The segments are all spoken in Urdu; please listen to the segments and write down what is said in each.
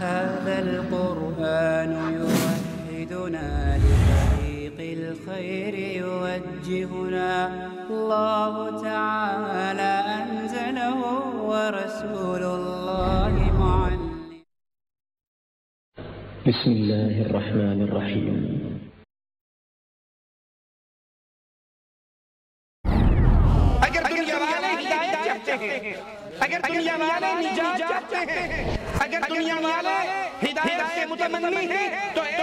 هذا القرآن يوحدنا لطريق الخير يوجهنا الله تعالى أنزله ورسول الله معلم. بسم الله الرحمن الرحيم. اگر دنیا والے ہدایت چاہتے ہیں، اگر دنیا والے نجات چاہتے ہیں، اگر دنیا والے ہدایت کے متمنی ہیں تو ایک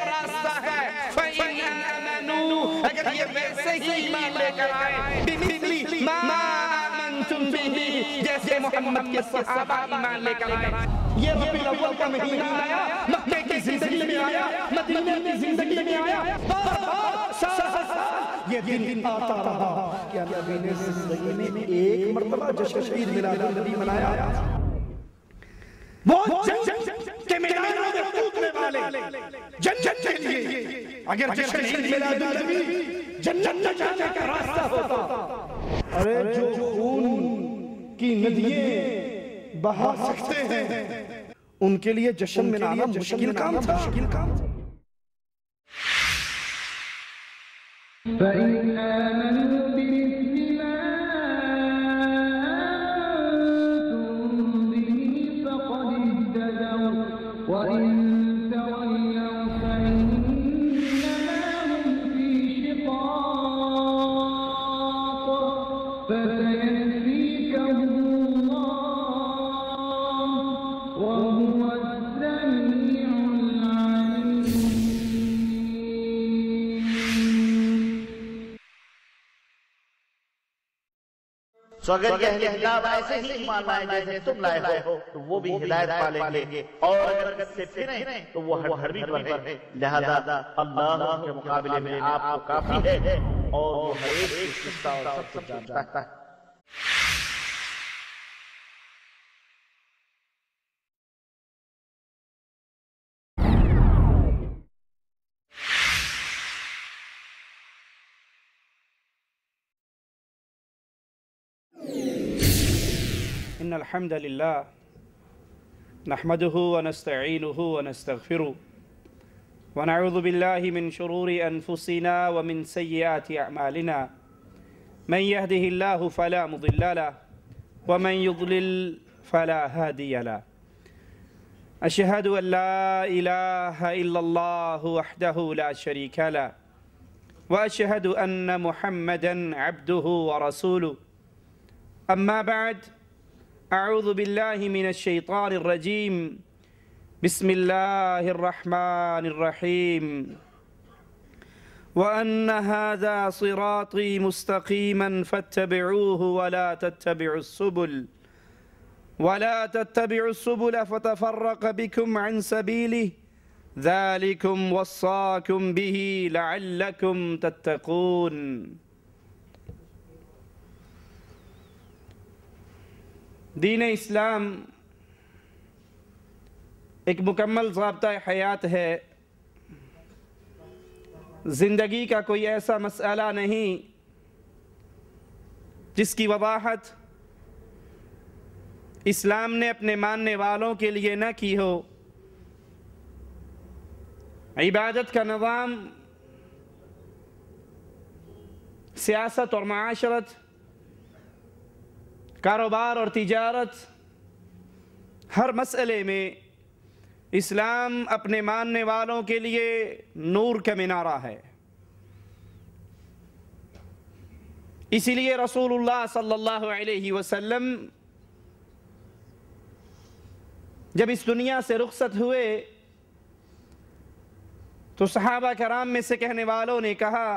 راستہ ہے فَإِنْ آمَنُوا، اگر یہ ویسے ہی ایمان لے کر آئے بِمِثْلِ مَا آمَنْتُمْ بِهِ، جیسے محمد کے صحابہ ایمان لے کر آئے. یہ ربیع الاول کا مہینہ آیا، مکہ کی زندگی میں آیا، مدینہ کی زندگی میں آیا، یہ دن آتا رہا کہ نبی نے زندگی میں ایک مرتبہ جشن عید میلاد النبی منایا. وہ جنگ کے میدانوں میں کودنے والے جنت کے لیے اگر جشن عید میلاد النبی جنت جانے کا راستہ ہوتا، ارے جو خون کی ندییں بہا سکتے ہیں ان کے لیے جشن منانا مشکل کام تھا. فَإِنْ آمَنُوا بِمِثْلِ مَا آمَنْتُمْ بِهِ فَقَدِ اهْتَدَوْا وَإِنْ تَوَلَّوْا فَإِنَّمَا هُمْ فِي شِقَاقٍ فَسَيَكْفِيكَهُمُ اللَّهُ وَهُوَ السَّمِيعُ الْعَلِيمُ. تو اگر یہ اہل کتاب ایسے ہی ایمان لائے جیسے تم لائے ہو تو وہ بھی ہدایت پالیں گے، اور اگر اس سے پھریں تو وہ ہر حربی پر ہے. لہذا اللہ کے مقابلے میں آپ کو کافی ہے اور وہ ہر ایک کی قصہ اور سب کچھ جانتا ہے. إن الحمد لله نحمده ونستعينه ونستغفره ونعوذ بالله من شرور أنفسنا ومن سيئات أعمالنا من يهده الله فلا مضل له ومن يضلل فلا هادي له. أشهد أن لا إله إلا الله وحده لا شريك له وأشهد أن محمدًا عبده ورسوله. أما بعد، أعوذ بالله من الشيطان الرجيم. بسم الله الرحمن الرحيم. وأن هذا صراطي مستقيما فاتبعوه ولا تتبعوا السبل فتفرق بكم عن سبيله ذلكم وصاكم به لعلكم تتقون. دین اسلام ایک مکمل ضابطہ حیات ہے. زندگی کا کوئی ایسا مسئلہ نہیں جس کی وضاحت اسلام نے اپنے ماننے والوں کے لیے نہ کی ہو. عبادت کا نظام، سیاست اور معاشرت، کاروبار اور تجارت، ہر مسئلے میں اسلام اپنے ماننے والوں کے لیے نور کا مینارہ ہے. اسی لیے رسول اللہ صلی اللہ علیہ وسلم جب اس دنیا سے رخصت ہوئے تو صحابہ کرام میں سے کہنے والوں نے کہا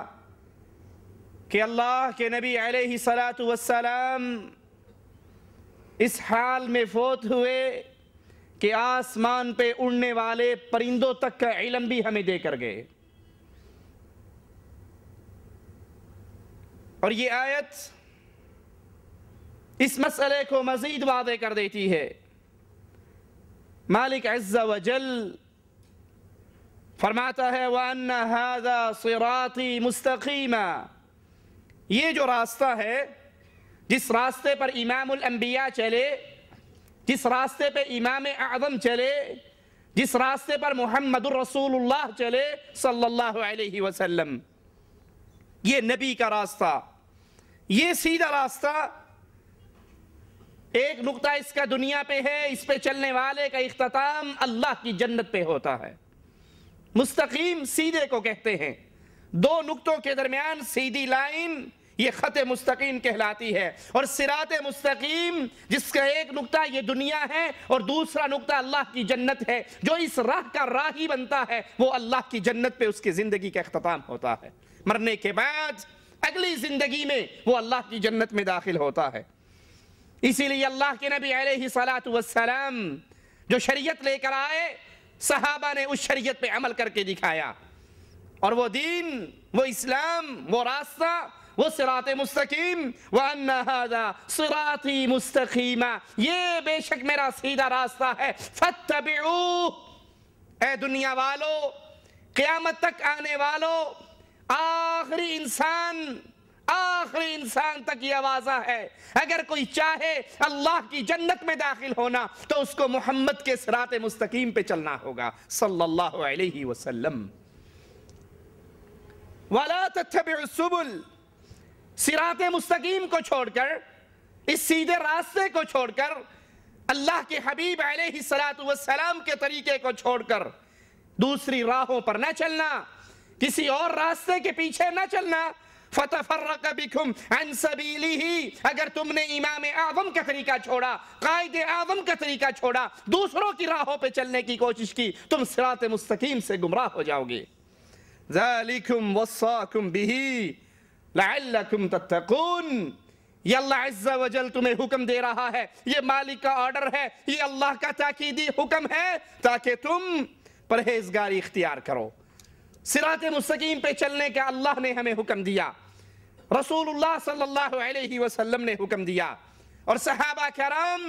کہ اللہ کے نبی علیہ السلام اس حال میں فوت ہوئے کہ آسمان پہ اڑنے والے پرندوں تک کا علم بھی ہمیں دے کر گئے. اور یہ آیت اس مسئلے کو مزید واضح کر دیتی ہے. مالک عز و جل فرماتا ہے وَأَنَّ هَذَا صِرَاطِي مُسْتَقِيمًا، یہ جو راستہ ہے، جس راستے پر امام الانبیاء چلے، جس راستے پہ امام اعظم چلے، جس راستے پر محمد الرسول اللہ چلے صلی اللہ علیہ وسلم، یہ نبی کا راستہ، یہ سیدھا راستہ۔ ایک نقطہ اس کا دنیا پہ ہے، اس پہ چلنے والے کا اختتام اللہ کی جنت پہ ہوتا ہے۔ مستقیم سیدھے کو کہتے ہیں، دو نقطوں کے درمیان سیدھی لائن یہ خط مستقیم کہلاتی ہے، اور صراط مستقیم جس کا ایک نقطہ یہ دنیا ہے اور دوسرا نقطہ اللہ کی جنت ہے، جو اس راہ کا راہی بنتا ہے وہ اللہ کی جنت پہ اس کی زندگی کا اختتام ہوتا ہے۔ مرنے کے بعد اگلی زندگی میں وہ اللہ کی جنت میں داخل ہوتا ہے۔ اسی لیے اللہ کے نبی علیہ السلام جو شریعت لے کر آئے، صحابہ نے اس شریعت پہ عمل کر کے دکھایا، اور وہ دین، وہ اسلام، وہ راستہ، وہ صراط مستقیم، وَأَنَّ هَذَا صِرَاطِي مُسْتَقِيمًا، یہ بے شک میرا سیدھا راستہ ہے، فَاتَّبِعُوهُ۔ اے دنیا والو، قیامت تک آنے والو، آخری انسان تک یہ آوازہ ہے، اگر کوئی چاہے اللہ کی جنت میں داخل ہونا تو اس کو محمد کے صراط مستقیم پہ چلنا ہوگا صلی اللہ علیہ وسلم۔ وَلَا تَتَّبِعُوا السُّبُلَ، صراط مستقیم کو چھوڑ کر، اس سیدھے راستے کو چھوڑ کر، اللہ کے حبیب علیہ السلام کے طریقے کو چھوڑ کر دوسری راہوں پر نہ چلنا، کسی اور راستے کے پیچھے نہ چلنا۔ فَتَفَرَّقَ بِكُمْ عَنْ سَبِيلِهِ، اگر تم نے امام اعظم کا طریقہ چھوڑا، قائد اعظم کا طریقہ چھوڑا، دوسروں کی راہوں پہ چلنے کی کوشش کی، تم صراط مستقیم سے گمراہ ہو جاؤ گے۔ ذَلِكُمْ وَصَّاكُمْ بِهِ لَعَلَّكُمْ تَتَّقُونَ، یہ اللہ عز و جل تمہیں حکم دے رہا ہے، یہ مالک کا آرڈر ہے، یہ اللہ کا تاکیدی حکم ہے تاکہ تم پرہیزگاری اختیار کرو۔ صراط مستقیم پہ چلنے کا اللہ نے ہمیں حکم دیا، رسول اللہ صلی اللہ علیہ وسلم نے حکم دیا، اور صحابہ کرام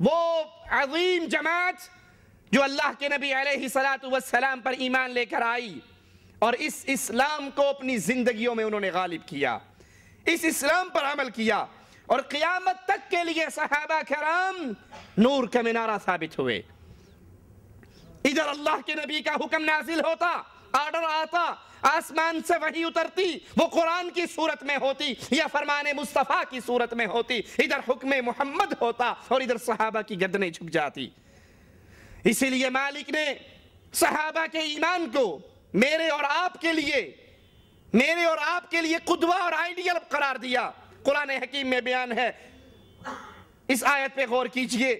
وہ عظیم جماعت جو اللہ کے نبی علیہ السلام پر ایمان لے کر آئی اور اس اسلام کو اپنی زندگیوں میں انہوں نے غالب کیا، اس اسلام پر عمل کیا، اور قیامت تک کے لیے صحابہ کرام نور کا منارہ ثابت ہوئے۔ ادھر اللہ کے نبی کا حکم نازل ہوتا، آرڈر آتا، آسمان سے وحی اترتی، وہ قرآن کی صورت میں ہوتی یا فرمان مصطفیٰ کی صورت میں ہوتی، ادھر حکم محمد ہوتا اور ادھر صحابہ کی گردنیں جھک جاتی۔ اسی لیے مالک نے صحابہ کے ایمان کو میرے اور آپ کے لیے قدوہ اور آئیڈیل قرار دیا۔ قرآن حکیم میں بیان ہے، اس آیت پہ غور کیجئے،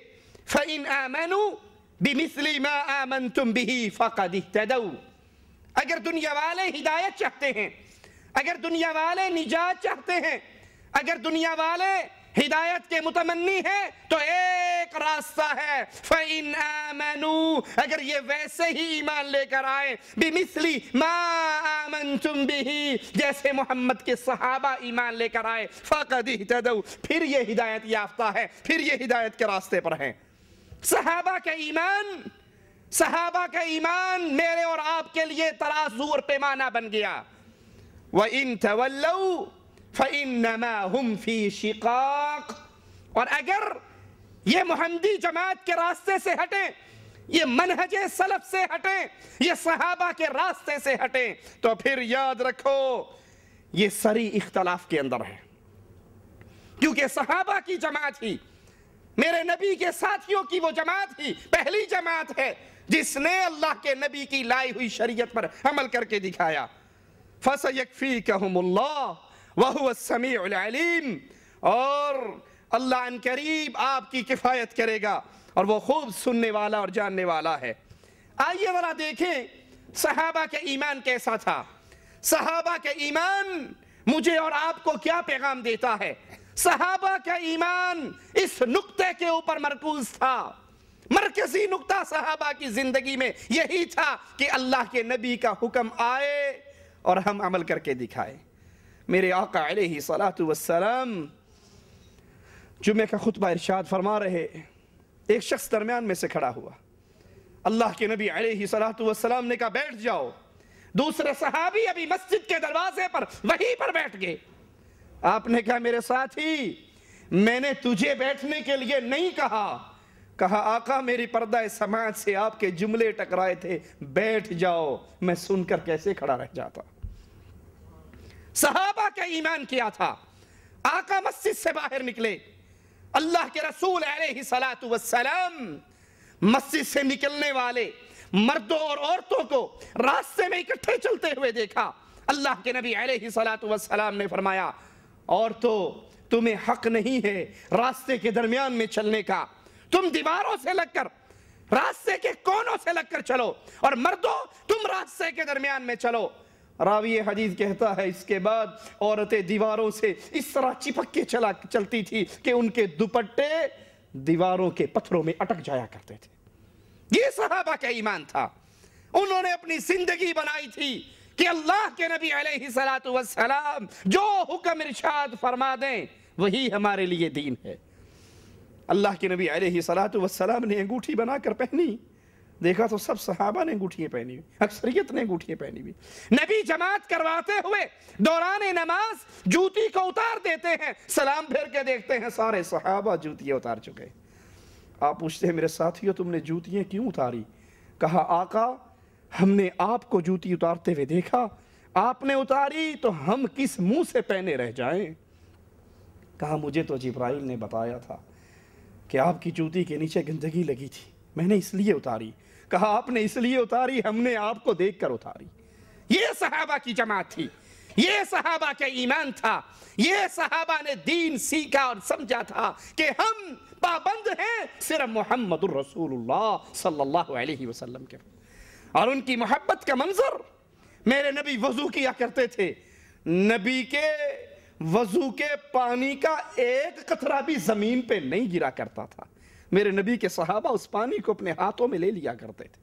فَإِنْ آمَنُوا بِمِثْلِ مَا آمَنْتُمْ بِهِ فَقَدِ اهْتَدَوْا، اگر دنیا والے ہدایت چاہتے ہیں، اگر دنیا والے نجات چاہتے ہیں، اگر دنیا والے ہدایت کے متمنی ہیں تو ایک راستہ ہے، فَإِنْ آمَنُوا، اگر یہ ویسے ہی ایمان لے کر آئے، بِمِثْلِ مَا آمَنْتُمْ بِهِ، جیسے محمد کے صحابہ ایمان لے کر آئے، فَقَدِ اهْتَدَوْا، پھر یہ ہدایت یافتہ ہے، پھر یہ ہدایت کے راستے پر ہیں۔ صحابہ کا ایمان میرے اور آپ کے لیے ترازو اور پیمانہ بن گیا۔ وَإِن تَوَلَّوْا فَإِنَّمَا هُمْ فِي شِقَاقٍ، اور اگر یہ محمدی جماعت کے راستے سے ہٹیں، یہ منہج سلف سے ہٹیں، یہ صحابہ کے راستے سے ہٹیں، تو پھر یاد رکھو یہ سری اختلاف کے اندر ہے، کیونکہ صحابہ کی جماعت ہی، میرے نبی کے ساتھیوں کی وہ جماعت ہی پہلی جماعت ہے جس نے اللہ کے نبی کی لائی ہوئی شریعت پر عمل کر کے دکھایا۔ فَسَيَكْفِيكَهُمُ اللَّهُ وَهُوَ السَّمِيعُ الْعَلِيمُ، اور اللہ ان قریب آپ کی کفایت کرے گا اور وہ خوب سننے والا اور جاننے والا ہے۔ آئیے ذرا دیکھیں صحابہ کا ایمان کیسا تھا، صحابہ کا ایمان مجھے اور آپ کو کیا پیغام دیتا ہے۔ صحابہ کا ایمان اس نقطے کے اوپر مرکوز تھا، مرکزی نقطہ صحابہ کی زندگی میں یہی تھا کہ اللہ کے نبی کا حکم آئے اور ہم عمل کر کے دکھائے۔ میرے آقا علیہ السلام جمعہ کا خطبہ ارشاد فرما رہے، ایک شخص درمیان میں سے کھڑا ہوا، اللہ کے نبی علیہ السلام نے کہا بیٹھ جاؤ. دوسرے صحابی ابھی مسجد کے دروازے پر وہیں پر بیٹھ گئے. آپ نے کہا میرے ساتھی میں نے تجھے بیٹھنے کے لیے نہیں کہا. کہا آقا میری پردہ سماعت سے آپ کے جملے ٹکرائے تھے, بیٹھ جاؤ. میں سن کر کیسے کھڑا رہ جاتا. صحابہ کا ایمان کیا تھا. آقا مسجد سے باہر نکلے. اللہ کے رسول علیہ السلام مسجد سے نکلنے والے مردوں اور عورتوں کو راستے میں اکٹھے چلتے ہوئے دیکھا. اللہ کے نبی علیہ السلام نے فرمایا عورتوں تمہیں حق نہیں ہے راستے کے درمیان میں چلنے کا. تم دیواروں سے لگ کر راستے کے کونوں سے لگ کر چلو, اور مردوں تم راستے کے درمیان میں چلو. راوی حدیث کہتا ہے اس کے بعد عورتیں دیواروں سے اس طرح چپک کے چلتی تھی کہ ان کے دوپٹے دیواروں کے پتھروں میں اٹک جایا کرتے تھے. یہ صحابہ کا ایمان تھا. انہوں نے اپنی زندگی بنائی تھی کہ اللہ کے نبی علیہ السلام جو حکم ارشاد فرما دیں وہی ہمارے لیے دین ہے. اللہ کے نبی علیہ السلام نے انگوٹھی بنا کر پہنی. دیکھا تو سب صحابہ نے انگوٹھیاں پہنی ہوئی, اکثریت نے انگوٹھیاں پہنی ہوئی. نبی جماعت کرواتے ہوئے دوران نماز جوتی کو اتار دیتے ہیں, سلام پھیر کے دیکھتے ہیں سارے صحابہ جوتیاں اتار چکے. آپ پوچھتے ہیں میرے ساتھیو تم نے جوتیاں کیوں اتاری؟ کہا آقا ہم نے آپ کو جوتی اتارتے ہوئے دیکھا, آپ نے اتاری تو ہم کس منہ سے پہنے رہ جائیں. کہا مجھے تو جبرائیل نے بتایا تھا کہ آپ کی جوتی کے نیچے گندگی لگی تھی, میں نے اس لیے اتاری. کہا آپ نے اس لیے اتاری, ہم نے آپ کو دیکھ کر اتاری. یہ صحابہ کی جماعت تھی, یہ صحابہ کا ایمان تھا. یہ صحابہ نے دین سیکھا اور سمجھا تھا کہ ہم پابند ہیں صرف محمد الرسول اللہ صلی اللہ علیہ وسلم کے. اور ان کی محبت کا منظر, میرے نبی وضو کیا کرتے تھے, نبی کے وضو کے پانی کا ایک قطرہ بھی زمین پہ نہیں گرا کرتا تھا. میرے نبی کے صحابہ اس پانی کو اپنے ہاتھوں میں لے لیا کرتے تھے.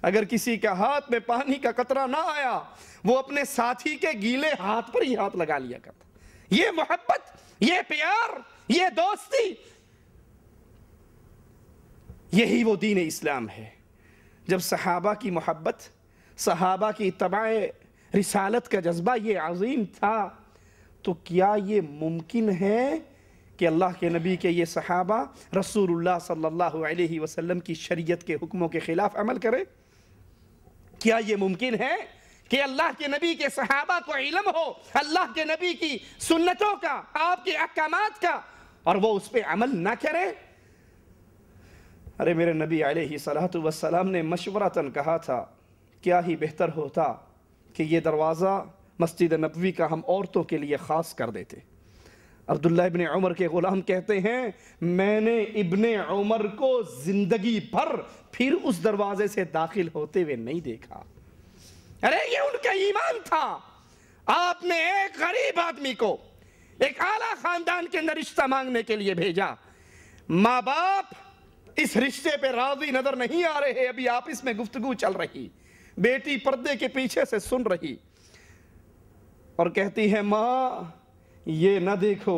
اگر کسی کا ہاتھ میں پانی کا قطرہ نہ آیا وہ اپنے ساتھی کے گیلے ہاتھ پر ہی ہاتھ لگا لیا کرتا. یہ محبت, یہ پیار, یہ دوستی, یہی وہ دین اسلام ہے. جب صحابہ کی محبت, صحابہ کی اتباع رسالت کا جذبہ یہ عظیم تھا تو کیا یہ ممکن ہے کہ اللہ کے نبی کے یہ صحابہ رسول اللہ صلی اللہ علیہ وسلم کی شریعت کے حکموں کے خلاف عمل کرے؟ کیا یہ ممکن ہے کہ اللہ کے نبی کے صحابہ کو علم ہو اللہ کے نبی کی سنتوں کا, آپ کے احکامات کا, اور وہ اس پہ عمل نہ کرے؟ ارے میرے نبی علیہ السلام نے مشورتاً کہا تھا کیا ہی بہتر ہوتا کہ یہ دروازہ مسجد نبوی کا ہم عورتوں کے لیے خاص کر دیتے. عبداللہ ابن عمر کے غلام کہتے ہیں میں نے ابن عمر کو زندگی بھر پھر اس دروازے سے داخل ہوتے ہوئے نہیں دیکھا. ارے یہ ان کا ایمان تھا. آپ نے ایک غریب آدمی کو ایک اعلیٰ خاندان کے اندر رشتہ مانگنے کے لیے بھیجا. ماں باپ اس رشتے پہ راضی نظر نہیں آ رہے, ابھی آپس میں گفتگو چل رہی, بیٹی پردے کے پیچھے سے سن رہی اور کہتی ہے ماں یہ نہ دیکھو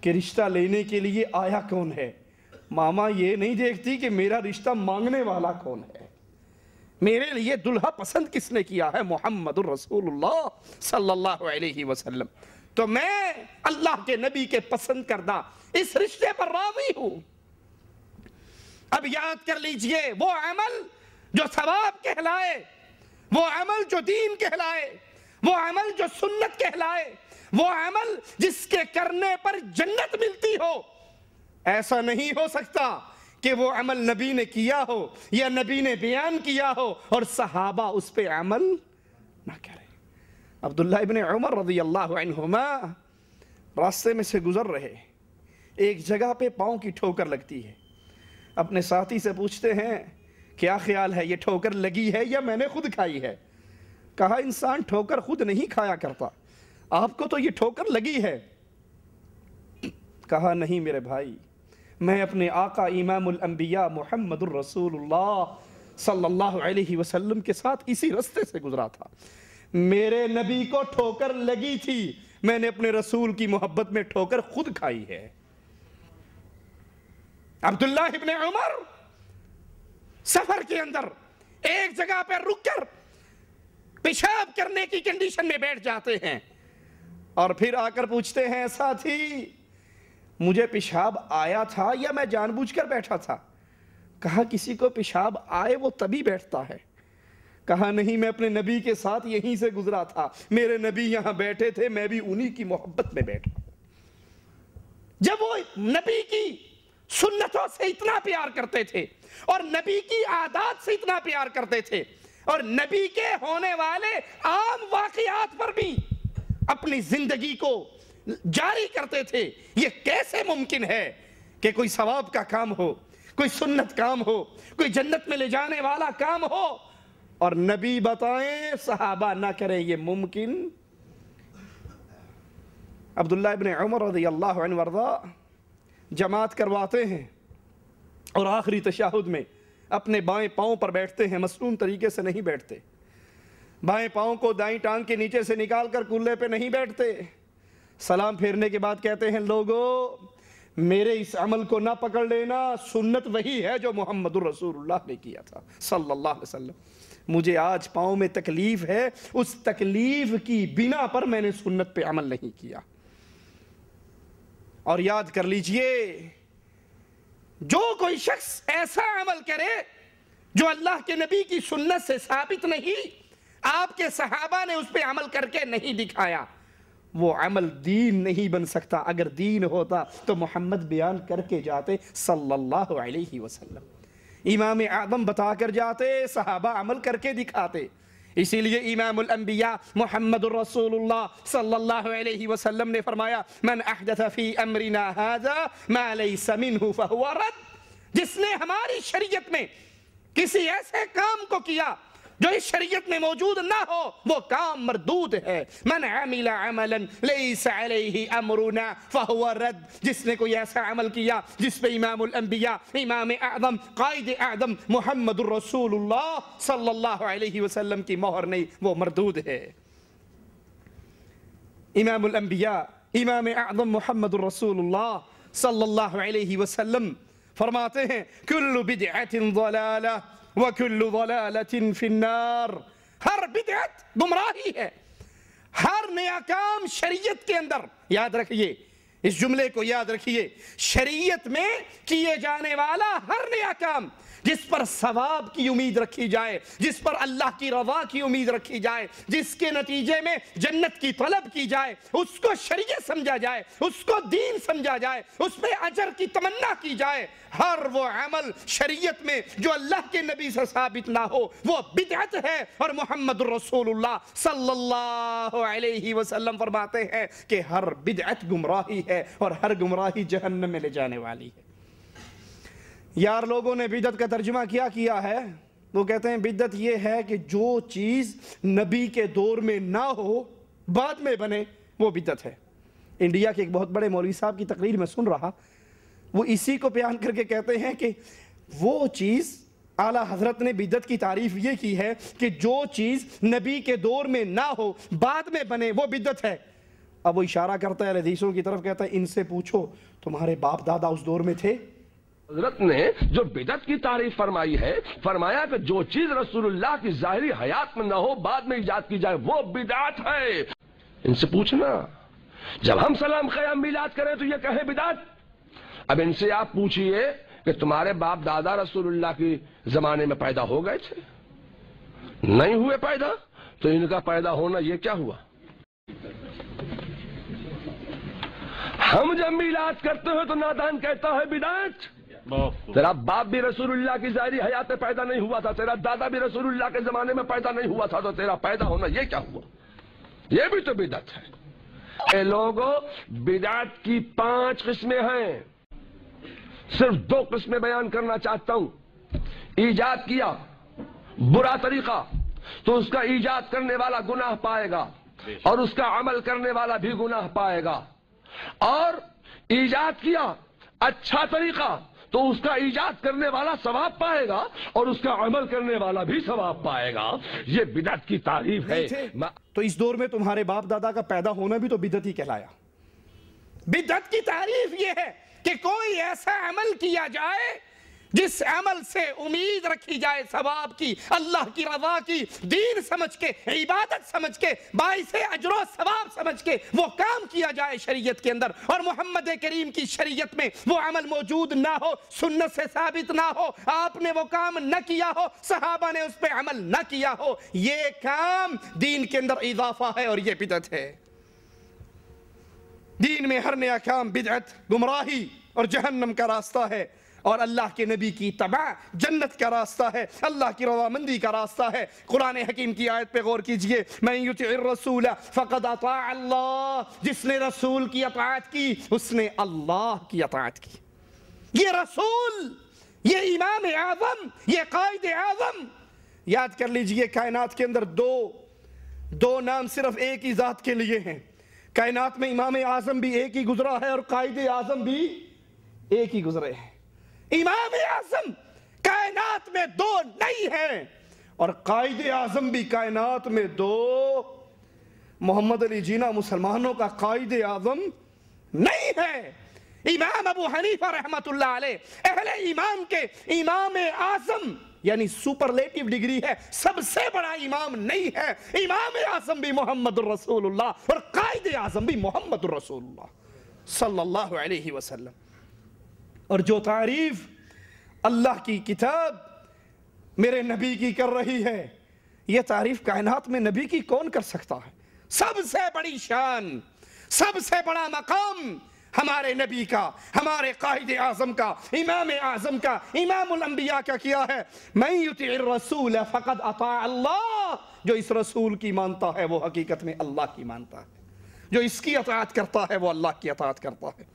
کہ رشتہ لینے کے لیے آیا کون ہے, ماما یہ نہیں دیکھتی کہ میرا رشتہ مانگنے والا کون ہے, میرے لیے دلہا پسند کس نے کیا ہے, محمد الرسول اللہ صلی اللہ علیہ وسلم. تو میں اللہ کے نبی کے پسند کردہ اس رشتے پر راضی ہوں. اب یاد کر لیجئے وہ عمل جو ثواب کہلائے, وہ عمل جو دین کہلائے, وہ عمل جو سنت کہلائے, وہ عمل جس کے کرنے پر جنت ملتی ہو, ایسا نہیں ہو سکتا کہ وہ عمل نبی نے کیا ہو یا نبی نے بیان کیا ہو اور صحابہ اس پہ عمل نہ کریں. عبداللہ ابن عمر رضی اللہ عنہما راستے میں سے گزر رہے, ایک جگہ پہ پاؤں کی ٹھوکر لگتی ہے. اپنے ساتھی سے پوچھتے ہیں کیا خیال ہے, یہ ٹھوکر لگی ہے یا میں نے خود کھائی ہے؟ کہا انسان ٹھوکر خود نہیں کھایا کرتا, آپ کو تو یہ ٹھوکر لگی ہے. کہا نہیں میرے بھائی, میں اپنے آقا امام الانبیاء محمد الرسول اللہ صلی اللہ علیہ وسلم کے ساتھ اسی رستے سے گزرا تھا, میرے نبی کو ٹھوکر لگی تھی, میں نے اپنے رسول کی محبت میں ٹھوکر خود کھائی ہے. عبداللہ ابن عمر سفر کے اندر ایک جگہ پہ رک کر پیشاب کرنے کی کنڈیشن میں بیٹھ جاتے ہیں اور پھر آ کر پوچھتے ہیں ساتھی مجھے پیشاب آیا تھا یا میں جان بوجھ کر بیٹھا تھا؟ کہا کسی کو پیشاب آئے وہ تبھی بیٹھتا ہے. کہا نہیں میں اپنے نبی کے ساتھ یہیں سے گزرا تھا, میرے نبی یہاں بیٹھے تھے, میں بھی انہی کی محبت میں بیٹھا. جب وہ نبی کی سنتوں سے اتنا پیار کرتے تھے اور نبی کی عادات سے اتنا پیار کرتے تھے اور نبی کے ہونے والے عام واقعات پر بھی اپنی زندگی کو جاری کرتے تھے, یہ کیسے ممکن ہے کہ کوئی ثواب کا کام ہو, کوئی سنت کام ہو, کوئی جنت میں لے جانے والا کام ہو اور نبی بتائیں صحابہ نہ کریں؟ یہ ممکن. عبداللہ ابن عمر رضی اللہ عنہ وارضا جماعت کرواتے ہیں اور آخری تشہد میں اپنے بائیں پاؤں پر بیٹھتے ہیں, مسنون طریقے سے نہیں بیٹھتے, بائیں پاؤں کو دائیں ٹانگ کے نیچے سے نکال کر کلے پہ نہیں بیٹھتے. سلام پھیرنے کے بعد کہتے ہیں لوگو میرے اس عمل کو نہ پکڑ لینا, سنت وہی ہے جو محمد الرسول اللہ نے کیا تھا صلی اللہ علیہ وسلم. مجھے آج پاؤں میں تکلیف ہے, اس تکلیف کی بنا پر میں نے سنت پہ عمل نہیں کیا. اور یاد کر لیجئے جو کوئی شخص ایسا عمل کرے جو اللہ کے نبی کی سنت سے ثابت نہیں, آپ کے صحابہ نے اس پہ عمل کر کے نہیں دکھایا, وہ عمل دین نہیں بن سکتا. اگر دین ہوتا تو محمد بیان کر کے جاتے صلی اللہ علیہ وسلم, امام اعظم بتا کر جاتے, صحابہ عمل کر کے دکھاتے. اسی لیے امام الانبیاء محمد الرسول اللہ صلی اللہ علیہ وسلم نے فرمایا من احدث فی امرنا هذا ما لیس منہ فہو رد. جس نے ہماری شریعت میں کسی ایسے کام کو کیا جو اس شریعت میں موجود نہ ہو وہ کام مردود ہے. من عمل عملا لیس علیہ امرنا فہو رد. جس نے کوئی ایسا عمل کیا جس پہ امام الانبیاء امام اعظم قائد اعظم محمد الرسول اللہ صلی اللہ علیہ وسلم کی مہر نہیں, وہ مردود ہے. امام الانبیاء امام اعظم محمد الرسول اللہ صلی اللہ علیہ وسلم فرماتے ہیں کل بدعت ضلالہ وَكُلُّ ضَلَالَةٍ فِي النَّارِ. ہر بدعت گمراہی ہے, ہر نیا کام شریعت کے اندر, یاد رکھیے اس جملے کو, یاد رکھیے شریعت میں کیے جانے والا ہر نیا کام جس پر ثواب کی امید رکھی جائے, جس پر اللہ کی رضا کی امید رکھی جائے, جس کے نتیجے میں جنت کی طلب کی جائے, اس کو شریعت سمجھا جائے, اس کو دین سمجھا جائے, اس پہ اجر کی تمنا کی جائے, ہر وہ عمل شریعت میں جو اللہ کے نبی سے ثابت نہ ہو وہ بدعت ہے. اور محمد الرسول اللہ صلی اللہ علیہ وسلم فرماتے ہیں کہ ہر بدعت گمراہی ہے اور ہر گمراہی جہنم میں لے جانے والی ہے. یار لوگوں نے بدعت کا ترجمہ کیا ہے, وہ کہتے ہیں بدعت یہ ہے کہ جو چیز نبی کے دور میں نہ ہو بعد میں بنے وہ بدعت ہے. انڈیا کے ایک بہت بڑے مولوی صاحب کی تقریر میں سن رہا, وہ اسی کو بیان کر کے کہتے ہیں کہ وہ چیز اعلیٰ حضرت نے بدعت کی تعریف یہ کی ہے کہ جو چیز نبی کے دور میں نہ ہو بعد میں بنے وہ بدعت ہے. اب وہ اشارہ کرتا ہے حدیثوں کی طرف, کہتا ہے ان سے پوچھو تمہارے باپ دادا اس دور میں تھے؟ حضرت نے جو بدعت کی تعریف فرمائی ہے, فرمایا کہ جو چیز رسول اللہ کی ظاہری حیات میں نہ ہو بعد میں ایجاد کی جائے وہ بدعت ہے. ان سے پوچھنا جب ہم سلام قیام میلاد کریں تو یہ کہیں بدعت. اب ان سے آپ پوچھئے کہ تمہارے باپ دادا رسول اللہ کی زمانے میں پیدا ہو گئے تھے؟ نہیں ہوئے پیدا, تو ان کا پیدا ہونا یہ کیا ہوا؟ ہم جب میلاد کرتے ہیں تو نادان کہتا ہے بدعت. تیرا باپ بھی رسول اللہ کی ظاہری حیات میں پیدا نہیں ہوا تھا, تیرا دادا بھی رسول اللہ کے زمانے میں پیدا نہیں ہوا تھا, تو تیرا پیدا ہونا یہ کیا ہوا؟ یہ بھی تو بدعت ہے. اے لوگوں, بدعت کی 5 قسمیں ہیں, صرف 2 قسمیں بیان کرنا چاہتا ہوں. ایجاد کیا برا طریقہ تو اس کا ایجاد کرنے والا گناہ پائے گا اور اس کا عمل کرنے والا بھی گناہ پائے گا, اور ایجاد کیا اچھا طریقہ تو اس کا ایجاد کرنے والا ثواب پائے گا اور اس کا عمل کرنے والا بھی ثواب پائے گا. یہ بدعت کی تعریف ہے. تو اس دور میں تمہارے باپ دادا کا پیدا ہونا بھی تو بدعت ہی کہلایا. بدعت کی تعریف یہ ہے کہ کوئی ایسا عمل کیا جائے جس عمل سے امید رکھی جائے ثواب کی، اللہ کی رضا کی، دین سمجھ کے، عبادت سمجھ کے، باعث اجر و ثواب سمجھ کے وہ کام کیا جائے شریعت کے اندر، اور محمد کریم کی شریعت میں وہ عمل موجود نہ ہو، سنت سے ثابت نہ ہو، آپ نے وہ کام نہ کیا ہو، صحابہ نے اس پہ عمل نہ کیا ہو، یہ کام دین کے اندر اضافہ ہے اور یہ بدعت ہے۔ دین میں ہر نیا کام بدعت، گمراہی اور جہنم کا راستہ ہے، اور اللہ کے نبی کی اتباع جنت کا راستہ ہے، اللہ کی رضامندی کا راستہ ہے۔ قرآن حکیم کی آیت پہ غور کیجئے، من یطع الرسول فقد اطاع اللہ، جس نے رسول کی اطاعت کی اس نے اللہ کی اطاعت کی۔ یہ رسول، یہ امام اعظم، یہ قائد اعظم، یاد کر لیجئے کائنات کے اندر دو نام صرف ایک ہی ذات کے لیے ہیں۔ کائنات میں امام اعظم بھی ایک ہی گزرا ہے اور قائد اعظم بھی ایک ہی گزرے ہیں۔ امام اعظم کائنات میں دو نہیں ہیں اور قائد اعظم بھی کائنات میں دو۔ محمد علی جینا مسلمانوں کا قائد اعظم نہیں ہے۔ امام ابو حنیفہ رحمت اللہ علیہ اہل ایمان کے امام اعظم یعنی سپرلیٹیو ڈگری ہے، سب سے بڑا امام نہیں ہے۔ امام اعظم بھی محمد الرسول اللہ اور قائد اعظم بھی محمد الرسول اللہ صلی اللہ علیہ وسلم۔ اور جو تعریف اللہ کی کتاب میرے نبی کی کر رہی ہے، یہ تعریف کائنات میں نبی کی کون کر سکتا ہے؟ سب سے بڑی شان، سب سے بڑا مقام ہمارے نبی کا، ہمارے قائد اعظم کا، امام اعظم کا، امام الانبیاء کا کیا ہے؟ من یطع الرسول فقد اطاع اللہ، جو اس رسول کی مانتا ہے وہ حقیقت میں اللہ کی مانتا ہے، جو اس کی اطاعت کرتا ہے وہ اللہ کی اطاعت کرتا ہے۔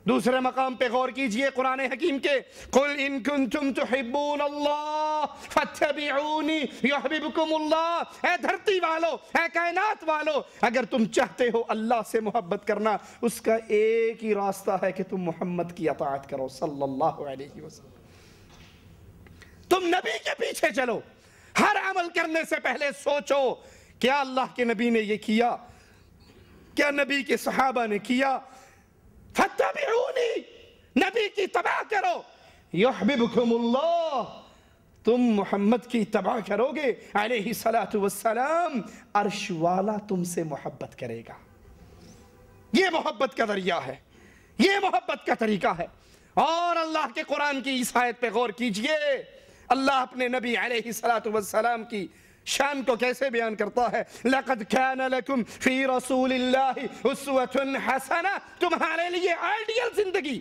دوسرے مقام پہ غور کیجئے قرآن حکیم کے، قل ان کنتم تحبون اللہ فاتبعونی یحببکم اللہ، اے دھرتی والو، اے کائنات والو، اگر تم چاہتے ہو اللہ سے محبت کرنا، اس کا ایک ہی راستہ ہے کہ تم محمد کی اطاعت کرو صلی اللہ علیہ وسلم۔ تم نبی کے پیچھے چلو، ہر عمل کرنے سے پہلے سوچو کیا اللہ کے نبی نے یہ کیا، کیا نبی کے صحابہ نے کیا؟ فتبعونی، نبی کی اتباع کرو، یحببکم اللہ، تم محمد کی اتباع کرو گے علیہ السلام، عرش والا تم سے محبت کرے گا۔ یہ محبت کا ذریعہ ہے، یہ محبت کا طریقہ ہے۔ اور اللہ کے قرآن کی اس آیت پہ غور کیجئے، اللہ اپنے نبی علیہ السلام کی شان کو کیسے بیان کرتا ہے؟ لَقَدْ كَانَ لَكُمْ فِي رَسُولِ اللَّهِ أُسْوَةٌ حَسَنَةٌ، تمہارے لیے آئیڈیل زندگی،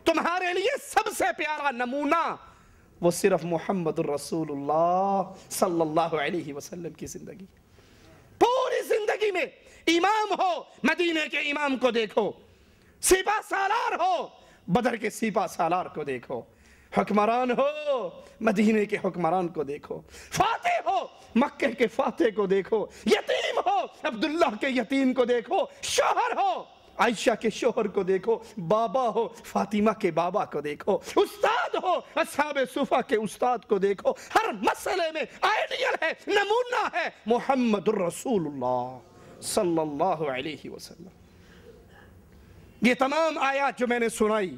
تمہارے لیے سب سے پیارا نمونہ وہ صرف محمد الرسول اللہ صلی اللہ علیہ وسلم کی زندگی۔ پوری زندگی میں امام ہو، مدینے کے امام کو دیکھو، سپاہ سالار ہو، بدر کے سپاہ سالار کو دیکھو، حکمران ہو، مدینے کے حکمران کو دیکھو، فاتح ہو، مکہ کے فاتح کو دیکھو، یتیم ہو، عبداللہ کے یتیم کو دیکھو، شوہر ہو، عائشہ کے شوہر کو دیکھو، بابا ہو، فاطمہ کے بابا کو دیکھو، استاد ہو، اصحاب صفہ کے استاد کو دیکھو، ہر مسئلے میں آئیڈیل ہے، نمونہ ہے محمد الرسول اللہ صلی اللہ علیہ وسلم۔ یہ تمام آیات جو میں نے سنائی،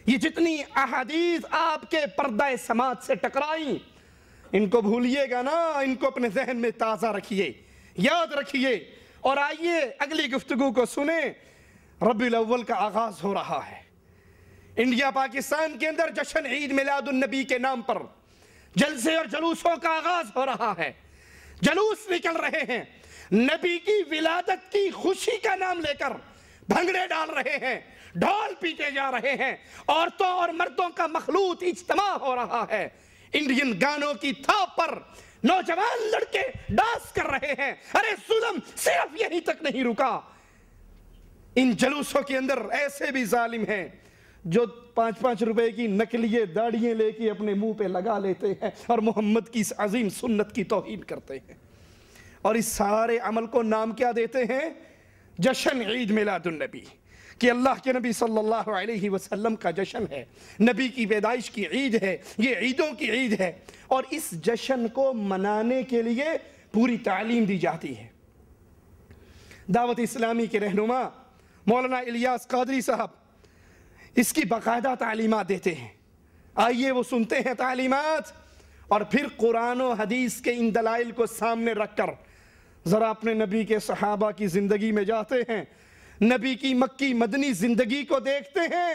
یہ جتنی احادیث آپ کے پردہ سماعت سے ٹکرائیں، ان کو بھولیے گا نا، ان کو اپنے ذہن میں تازہ رکھیے، یاد رکھیے، اور آئیے اگلی گفتگو کو سنیں۔ ربیع الاول کا آغاز ہو رہا ہے، انڈیا پاکستان کے اندر جشن عید میلاد النبی کے نام پر جلسے اور جلوسوں کا آغاز ہو رہا ہے، جلوس نکل رہے ہیں، نبی کی ولادت کی خوشی کا نام لے کر بھنگڑے ڈال رہے ہیں، ڈھول پیٹے جا رہے ہیں، عورتوں اور مردوں کا مخلوط اجتماع ہو رہا ہے، انڈین گانوں کی تھاپ پر نوجوان لڑکے ڈانس کر رہے ہیں۔ ارے ظلم صرف یہیں تک نہیں رکا، ان جلوسوں کے اندر ایسے بھی ظالم ہیں جو 5-5 روپے کی نکلیے داڑیاں لے کے اپنے منہ پہ لگا لیتے ہیں اور محمد کی اس عظیم سنت کی توہین کرتے ہیں، اور اس سارے عمل کو نام کیا دیتے ہیں؟ جشن عید میلاد النبی، کہ اللہ کے نبی صلی اللہ علیہ وسلم کا جشن ہے، نبی کی پیدائش کی عید ہے، یہ عیدوں کی عید ہے، اور اس جشن کو منانے کے لیے پوری تعلیم دی جاتی ہے۔ دعوت اسلامی کے رہنما مولانا الیاس قادری صاحب اس کی باقاعدہ تعلیمات دیتے ہیں، آئیے وہ سنتے ہیں تعلیمات اور پھر قرآن و حدیث کے ان دلائل کو سامنے رکھ کر ذرا اپنے نبی کے صحابہ کی زندگی میں جاتے ہیں، نبی کی مکی مدنی زندگی کو دیکھتے ہیں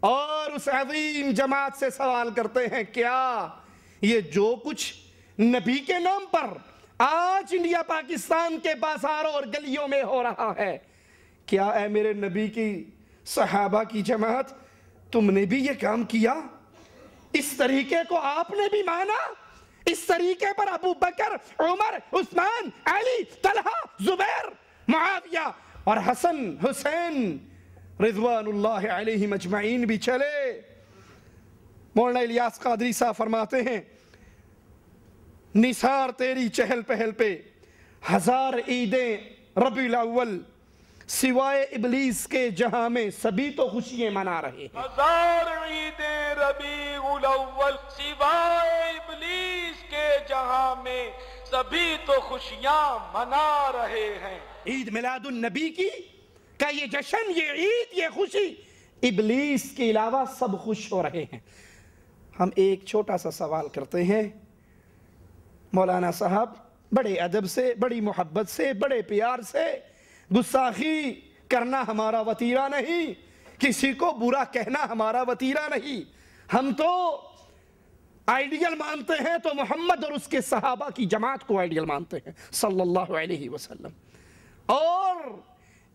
اور اس عظیم جماعت سے سوال کرتے ہیں، کیا یہ جو کچھ نبی کے نام پر آج انڈیا پاکستان کے بازاروں اور گلیوں میں ہو رہا ہے، کیا اے میرے نبی کی صحابہ کی جماعت تم نے بھی یہ کام کیا؟ اس طریقے کو آپ نے بھی مانا؟ اس طریقے پر ابو بکر، عمر، عثمان، علی، طلحہ، زبیر، معاویہ اور حسن، حسین رضوان اللہ علیہم اجمعین بھی چلے۔ مولانا الیاس قادری صاحب فرماتے ہیں، نثار تیری چہل پہل پہ ہزار عیدیں ربیع الاول، سوائے ابلیس کے جہاں میں سبھی تو خوشیاں منا رہے ہیں۔ ہزار عیدیں ربیع الاول، سوائے ابلیس کے جہاں میں سبھی تو خوشیاں منا رہے ہیں۔ عید میلاد النبی کی کا یہ جشن، یہ عید، یہ خوشی، ابلیس کے علاوہ سب خوش ہو رہے ہیں۔ ہم ایک چھوٹا سا سوال کرتے ہیں، مولانا صاحب بڑے ادب سے، بڑی محبت سے، بڑے پیار سے، گستاخی کرنا ہمارا وتیرہ نہیں، کسی کو برا کہنا ہمارا وتیرہ نہیں، ہم تو آئیڈیل مانتے ہیں تو محمد اور اس کے صحابہ کی جماعت کو آئیڈیل مانتے ہیں صلی اللہ علیہ وسلم، اور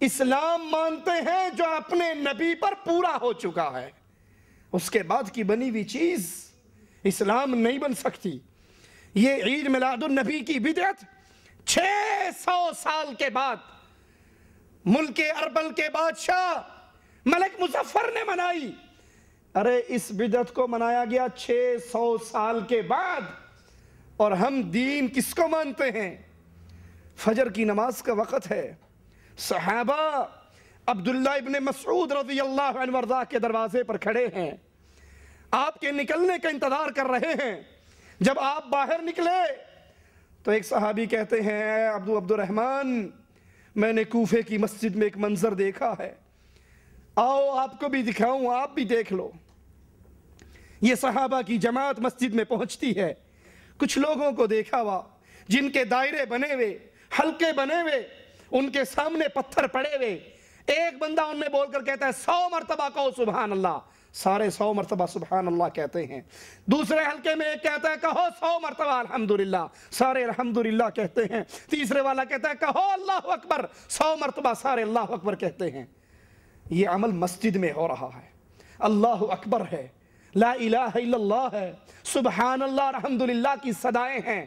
اسلام مانتے ہیں جو اپنے نبی پر پورا ہو چکا ہے، اس کے بعد کی بنی ہوئی چیز اسلام نہیں بن سکتی۔ یہ عید میلاد النبی کی بدعت 600 سال کے بعد ملک اربل کے بادشاہ ملک مظفر نے منائی۔ ارے اس بدعت کو منایا گیا 600 سال کے بعد، اور ہم دین کس کو مانتے ہیں؟ فجر کی نماز کا وقت ہے، صحابہ عبداللہ ابن مسعود رضی اللہ عنہ وارضاہ کے دروازے پر کھڑے ہیں، آپ کے نکلنے کا انتظار کر رہے ہیں۔ جب آپ باہر نکلے تو ایک صحابی کہتے ہیں، اے عبد الرحمن، میں نے کوفے کی مسجد میں ایک منظر دیکھا ہے، آؤ آپ کو بھی دکھاؤں، آپ بھی دیکھ لو۔ یہ صحابہ کی جماعت مسجد میں پہنچتی ہے، کچھ لوگوں کو دیکھا ہوا جن کے دائرے بنے ہوئے، حلقے بنے ہوئے، ان کے سامنے پتھر پڑے ہوئے، ایک بندہ ان میں بول کر کہتا ہے 100 مرتبہ کہو سبحان اللہ، سارے 100 مرتبہ سبحان اللہ کہتے ہیں۔ دوسرے حلقے میں ایک کہتا ہے کہو 100 مرتبہ الحمدللہ، سارے الحمدللہ کہتے ہیں۔ تیسرے والا کہتا ہے کہو اللہ اکبر، 100 مرتبہ سارے اللہ اکبر کہتے ہیں۔ یہ عمل مسجد میں ہو رہا ہے، اللہ اکبر ہے، لا الہ الا اللہ ہے، سبحان اللہ الحمدللہ کی صدائیں ہیں۔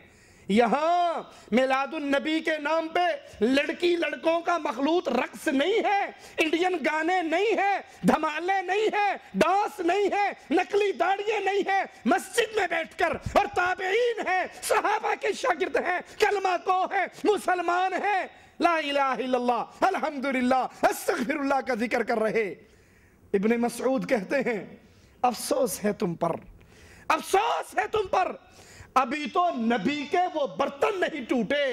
یہاں میلاد النبی کے نام پہ لڑکی لڑکوں کا مخلوط رقص نہیں ہے، انڈین گانے نہیں ہیں، دھمالے نہیں ہیں، ڈانس نہیں ہے، نقلی داڑیاں نہیں ہیں، مسجد میں بیٹھ کر، اور تابعین ہیں، صحابہ کے شاگرد ہیں، کلمہ گو ہیں، مسلمان ہیں، لا الہ الا اللہ الحمدللہ استغفر اللہ کا ذکر کر رہے۔ ابن مسعود کہتے ہیں افسوس ہے تم پر، افسوس ہے تم پر، ابھی تو نبی کے وہ برتن نہیں ٹوٹے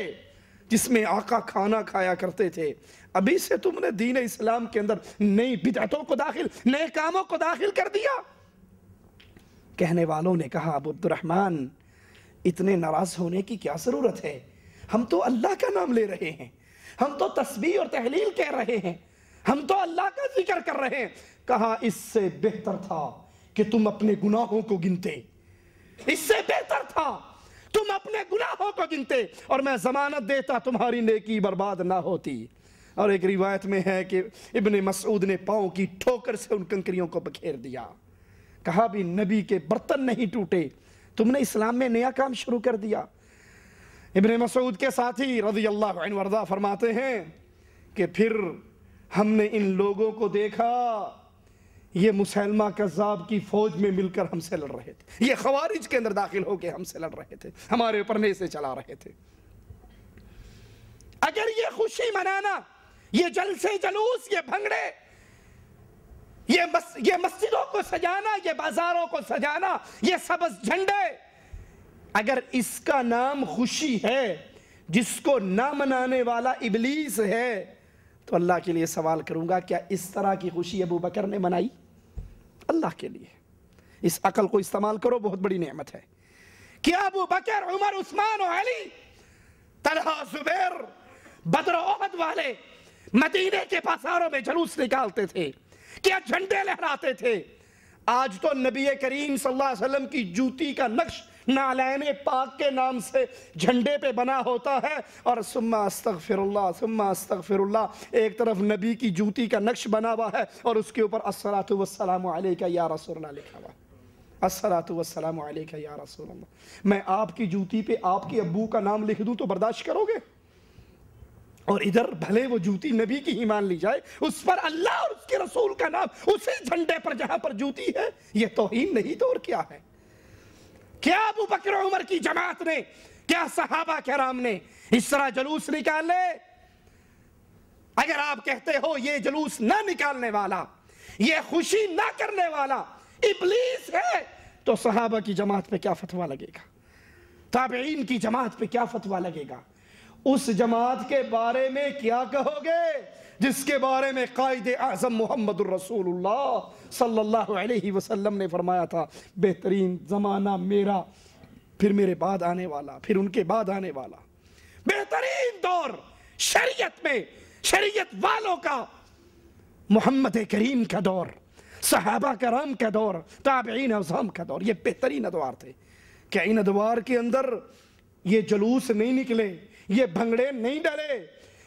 جس میں آقا کھانا کھایا کرتے تھے، ابھی سے تم نے دین اسلام کے اندر نئی بدعتوں کو داخل، نئے کاموں کو داخل کر دیا۔ کہنے والوں نے کہا ابو عبدالرحمن، اتنے ناراض ہونے کی کیا ضرورت ہے، ہم تو اللہ کا نام لے رہے ہیں، ہم تو تسبیح اور تحلیل کہہ رہے ہیں، ہم تو اللہ کا ذکر کر رہے ہیں۔ کہا اس سے بہتر تھا کہ تم اپنے گناہوں کو گنتے، اس سے بہتر تھا تم اپنے گناہوں کو گنتے، اور میں ضمانت دیتا تمہاری نیکی برباد نہ ہوتی۔ اور ایک روایت میں ہے کہ ابن مسعود نے پاؤں کی ٹھوکر سے ان کنکریوں کو بکھیر دیا، کہا بھی نبی کے برتن نہیں ٹوٹے، تم نے اسلام میں نیا کام شروع کر دیا۔ ابن مسعود کے ساتھی رضی اللہ عنہ وارضاہ فرماتے ہیں کہ پھر ہم نے ان لوگوں کو دیکھا، یہ مسلمہ کذاب کی فوج میں مل کر ہم سے لڑ رہے تھے، یہ خوارج کے اندر داخل ہو کے ہم سے لڑ رہے تھے، ہمارے اوپر نیزے چلا رہے تھے۔ اگر یہ خوشی منانا، یہ جلسے جلوس، یہ بھنگڑے، یہ مسجدوں کو سجانا، یہ بازاروں کو سجانا، یہ سبز جھنڈے، اگر اس کا نام خوشی ہے جس کو نہ منانے والا ابلیس ہے، تو اللہ کے لیے سوال کروں گا، کیا اس طرح کی خوشی ابو بکر نے منائی؟ اللہ کے لیے اس عقل کو استعمال کرو، بہت بڑی نعمت ہے. کیا ابو بکر، عمر، عثمان و علی، طلحہ، زبیر، بدر و احد والے مدینے کے بازاروں میں جلوس نکالتے تھے؟ کیا جھنڈے لہراتے تھے؟ آج تو نبی کریم صلی اللہ علیہ وسلم کی جوتی کا نقش نعلین پاک کے نام سے جھنڈے پہ بنا ہوتا ہے، اور ثم استغفر اللہ ثم استغفر اللہ، ایک طرف نبی کی جوتی کا نقش بنا ہوا ہے اور اس کے اوپر الصلاۃ والسلام علیک یا رسول اللہ لکھا ہوا. الصلاۃ والسلام علیک یا رسول اللہ. میں آپ کی جوتی پہ آپ کے ابو کا نام لکھ دوں تو برداشت کرو گے؟ اور ادھر بھلے وہ جوتی نبی کی ہی مان لی جائے، اس پر اللہ اور اس کے رسول کا نام اسی جھنڈے پر جہاں پر جوتی ہے، یہ توہین نہیں تو اور کیا ہے؟ کیا ابو بکر و عمر کی جماعت نے، کیا صحابہ کرام نے اس طرح جلوس نکالے؟ اگر آپ کہتے ہو یہ جلوس نہ نکالنے والا، یہ خوشی نہ کرنے والا ابلیس ہے، تو صحابہ کی جماعت پہ کیا فتویٰ لگے گا؟ تابعین کی جماعت پہ کیا فتویٰ لگے گا؟ اس جماعت کے بارے میں کیا کہو گے جس کے بارے میں قائد اعظم محمد الرسول اللہ صلی اللہ علیہ وسلم نے فرمایا تھا بہترین زمانہ میرا، پھر میرے بعد آنے والا، پھر ان کے بعد آنے والا. بہترین دور شریعت میں، شریعت والوں کا محمد کریم کا دور، صحابہ کرام کا دور، تابعین اعظام کا دور. یہ بہترین ادوار تھے. کہ ان ادوار کے اندر یہ جلوس نہیں نکلے، یہ بھنگڑے نہیں ڈلے،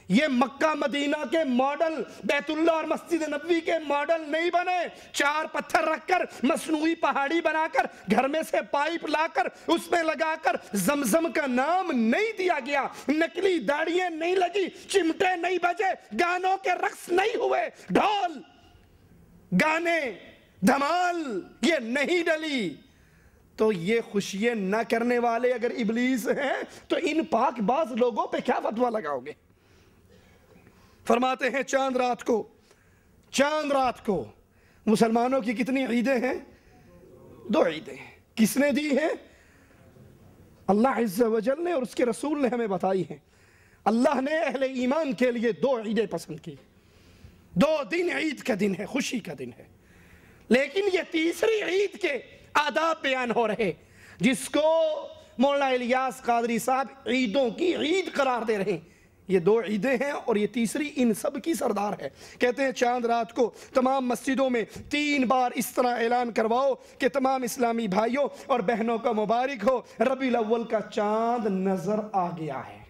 یہ مکہ مدینہ کے ماڈل، بیت اللہ اور مسجد نبوی کے ماڈل نہیں بنے. 4 پتھر رکھ کر مصنوعی پہاڑی بنا کر گھر میں سے پائپ لا کر اس میں لگا کر زمزم کا نام نہیں دیا گیا، نکلی داڑیاں نہیں لگی، چمٹے نہیں بجے، گانوں کے رقص نہیں ہوئے، ڈھول گانے دھمال یہ نہیں ڈلی. تو یہ خوشیاں نہ کرنے والے اگر ابلیس ہیں تو ان پاک باز لوگوں پہ کیا فتویٰ لگاؤ گے؟ فرماتے ہیں چاند رات کو مسلمانوں کی کتنی عیدیں ہیں؟ 2 عیدیں. کس نے دی ہیں؟ اللہ عز و جل نے اور اس کے رسول نے ہمیں بتائی ہیں. اللہ نے اہل ایمان کے لیے 2 عیدیں پسند کی. 2 دن عید کا دن ہے، خوشی کا دن ہے. لیکن یہ تیسری عید کے آداب بیان ہو رہے جس کو مولانا الیاس قادری صاحب عیدوں کی عید قرار دے رہے ہیں. یہ 2 عیدیں ہیں اور یہ تیسری ان سب کی سردار ہے. کہتے ہیں چاند رات کو تمام مسجدوں میں 3 بار اس طرح اعلان کرواؤ کہ تمام اسلامی بھائیوں اور بہنوں کا مبارک ہو، ربیع الاول کا چاند نظر آ گیا ہے.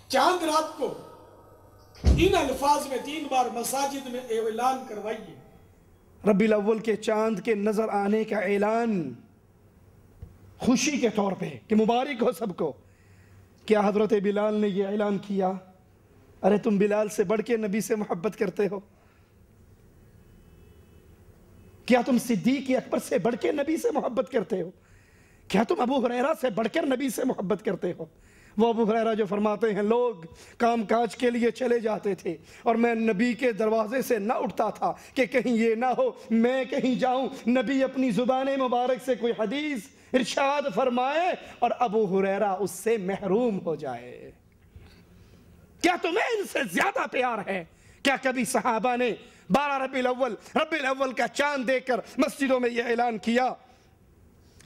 چاند رات کو ان الفاظ میں 3 بار مساجد میں اعلان کروائیے. ربیع الاول کے چاند کے نظر آنے کا اعلان خوشی کے طور پہ کہ مبارک ہو سب کو. کیا حضرت بلال نے یہ اعلان کیا؟ ارے تم بلال سے بڑھ کے نبی سے محبت کرتے ہو؟ کیا تم صدیق اکبر سے بڑھ کے نبی سے محبت کرتے ہو؟ کیا تم ابو ہریرہ سے بڑھ کر نبی سے محبت کرتے ہو؟ وہ ابو ہریرہ جو فرماتے ہیں لوگ کام کاج کے لیے چلے جاتے تھے اور میں نبی کے دروازے سے نہ اٹھتا تھا کہ کہیں یہ نہ ہو میں کہیں جاؤں نبی اپنی زبان مبارک سے کوئی حدیث ارشاد فرمائے اور ابو ہریرہ اس سے محروم ہو جائے. کیا تمہیں ان سے زیادہ پیار ہے؟ کیا کبھی صحابہ نے 12 ربیع الاول کا چاند دیکھ کر مسجدوں میں یہ اعلان کیا؟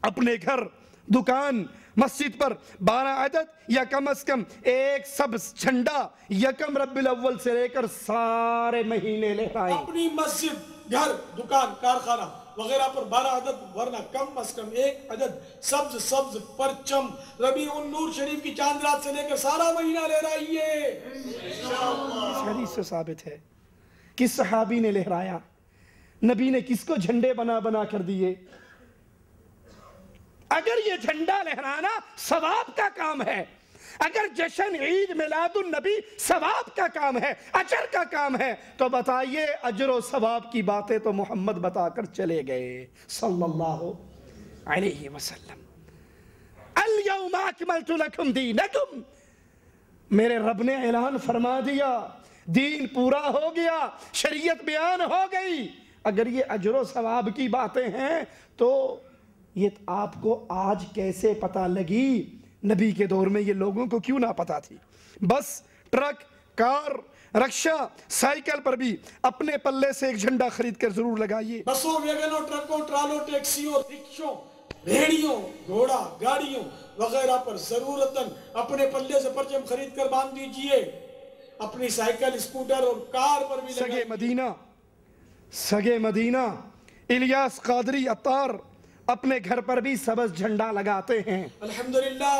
اپنے گھر، دکان، مسجد پر 12 عدد یا کم از کم ایک سبز جھنڈا یکم ربیع الاول سے لے کر سارے مہینے لہرائیں. اپنی مسجد، گھر، دکان، کارخانہ وغیرہ پر 12 عدد ورنہ کم از کم 1 عدد سبز پرچم ربیع النور شریف کی چاند رات سے لے کر سارا مہینہ لہرائیے. اس حدیث سے ثابت ہے. کس صحابی نے لہرایا؟ نبی نے کس کو جھنڈے بنا کر دیے؟ اگر یہ جھنڈا لہرانا ثواب کا کام ہے، اگر جشن عید میلاد النبی ثواب کا کام ہے، اجر کا کام ہے، تو بتائیے اجر و ثواب کی باتیں تو محمد بتا کر چلے گئے صلی اللہ علیہ وسلم. الیوم اکملت لکم دینکم، میرے رب نے اعلان فرما دیا دین پورا ہو گیا، شریعت بیان ہو گئی. اگر یہ اجر و ثواب کی باتیں ہیں تو یہ آپ کو آج کیسے پتہ لگی؟ نبی کے دور میں یہ لوگوں کو کیوں نہ پتہ تھی؟ بس ٹرک، کار، رکشا، سائیکل پر بھی اپنے پلے سے ایک جھنڈا خرید کر ضرور لگائیے۔ بسوں، ویگنوں، ٹرکوں، ٹرالوں، ٹیکسیوں، رکشوں، ریڑیوں، گھوڑا گاڑیوں وغیرہ پر ضرورتاً اپنے پلے سے پرچم خرید کر باندھ دیجئے۔ اپنی سائیکل، اسکوٹر اور کار پر بھی سگے مدینہ الیاس قادری عطار اپنے گھر پر بھی سبز جھنڈا لگاتے ہیں۔ الحمدللہ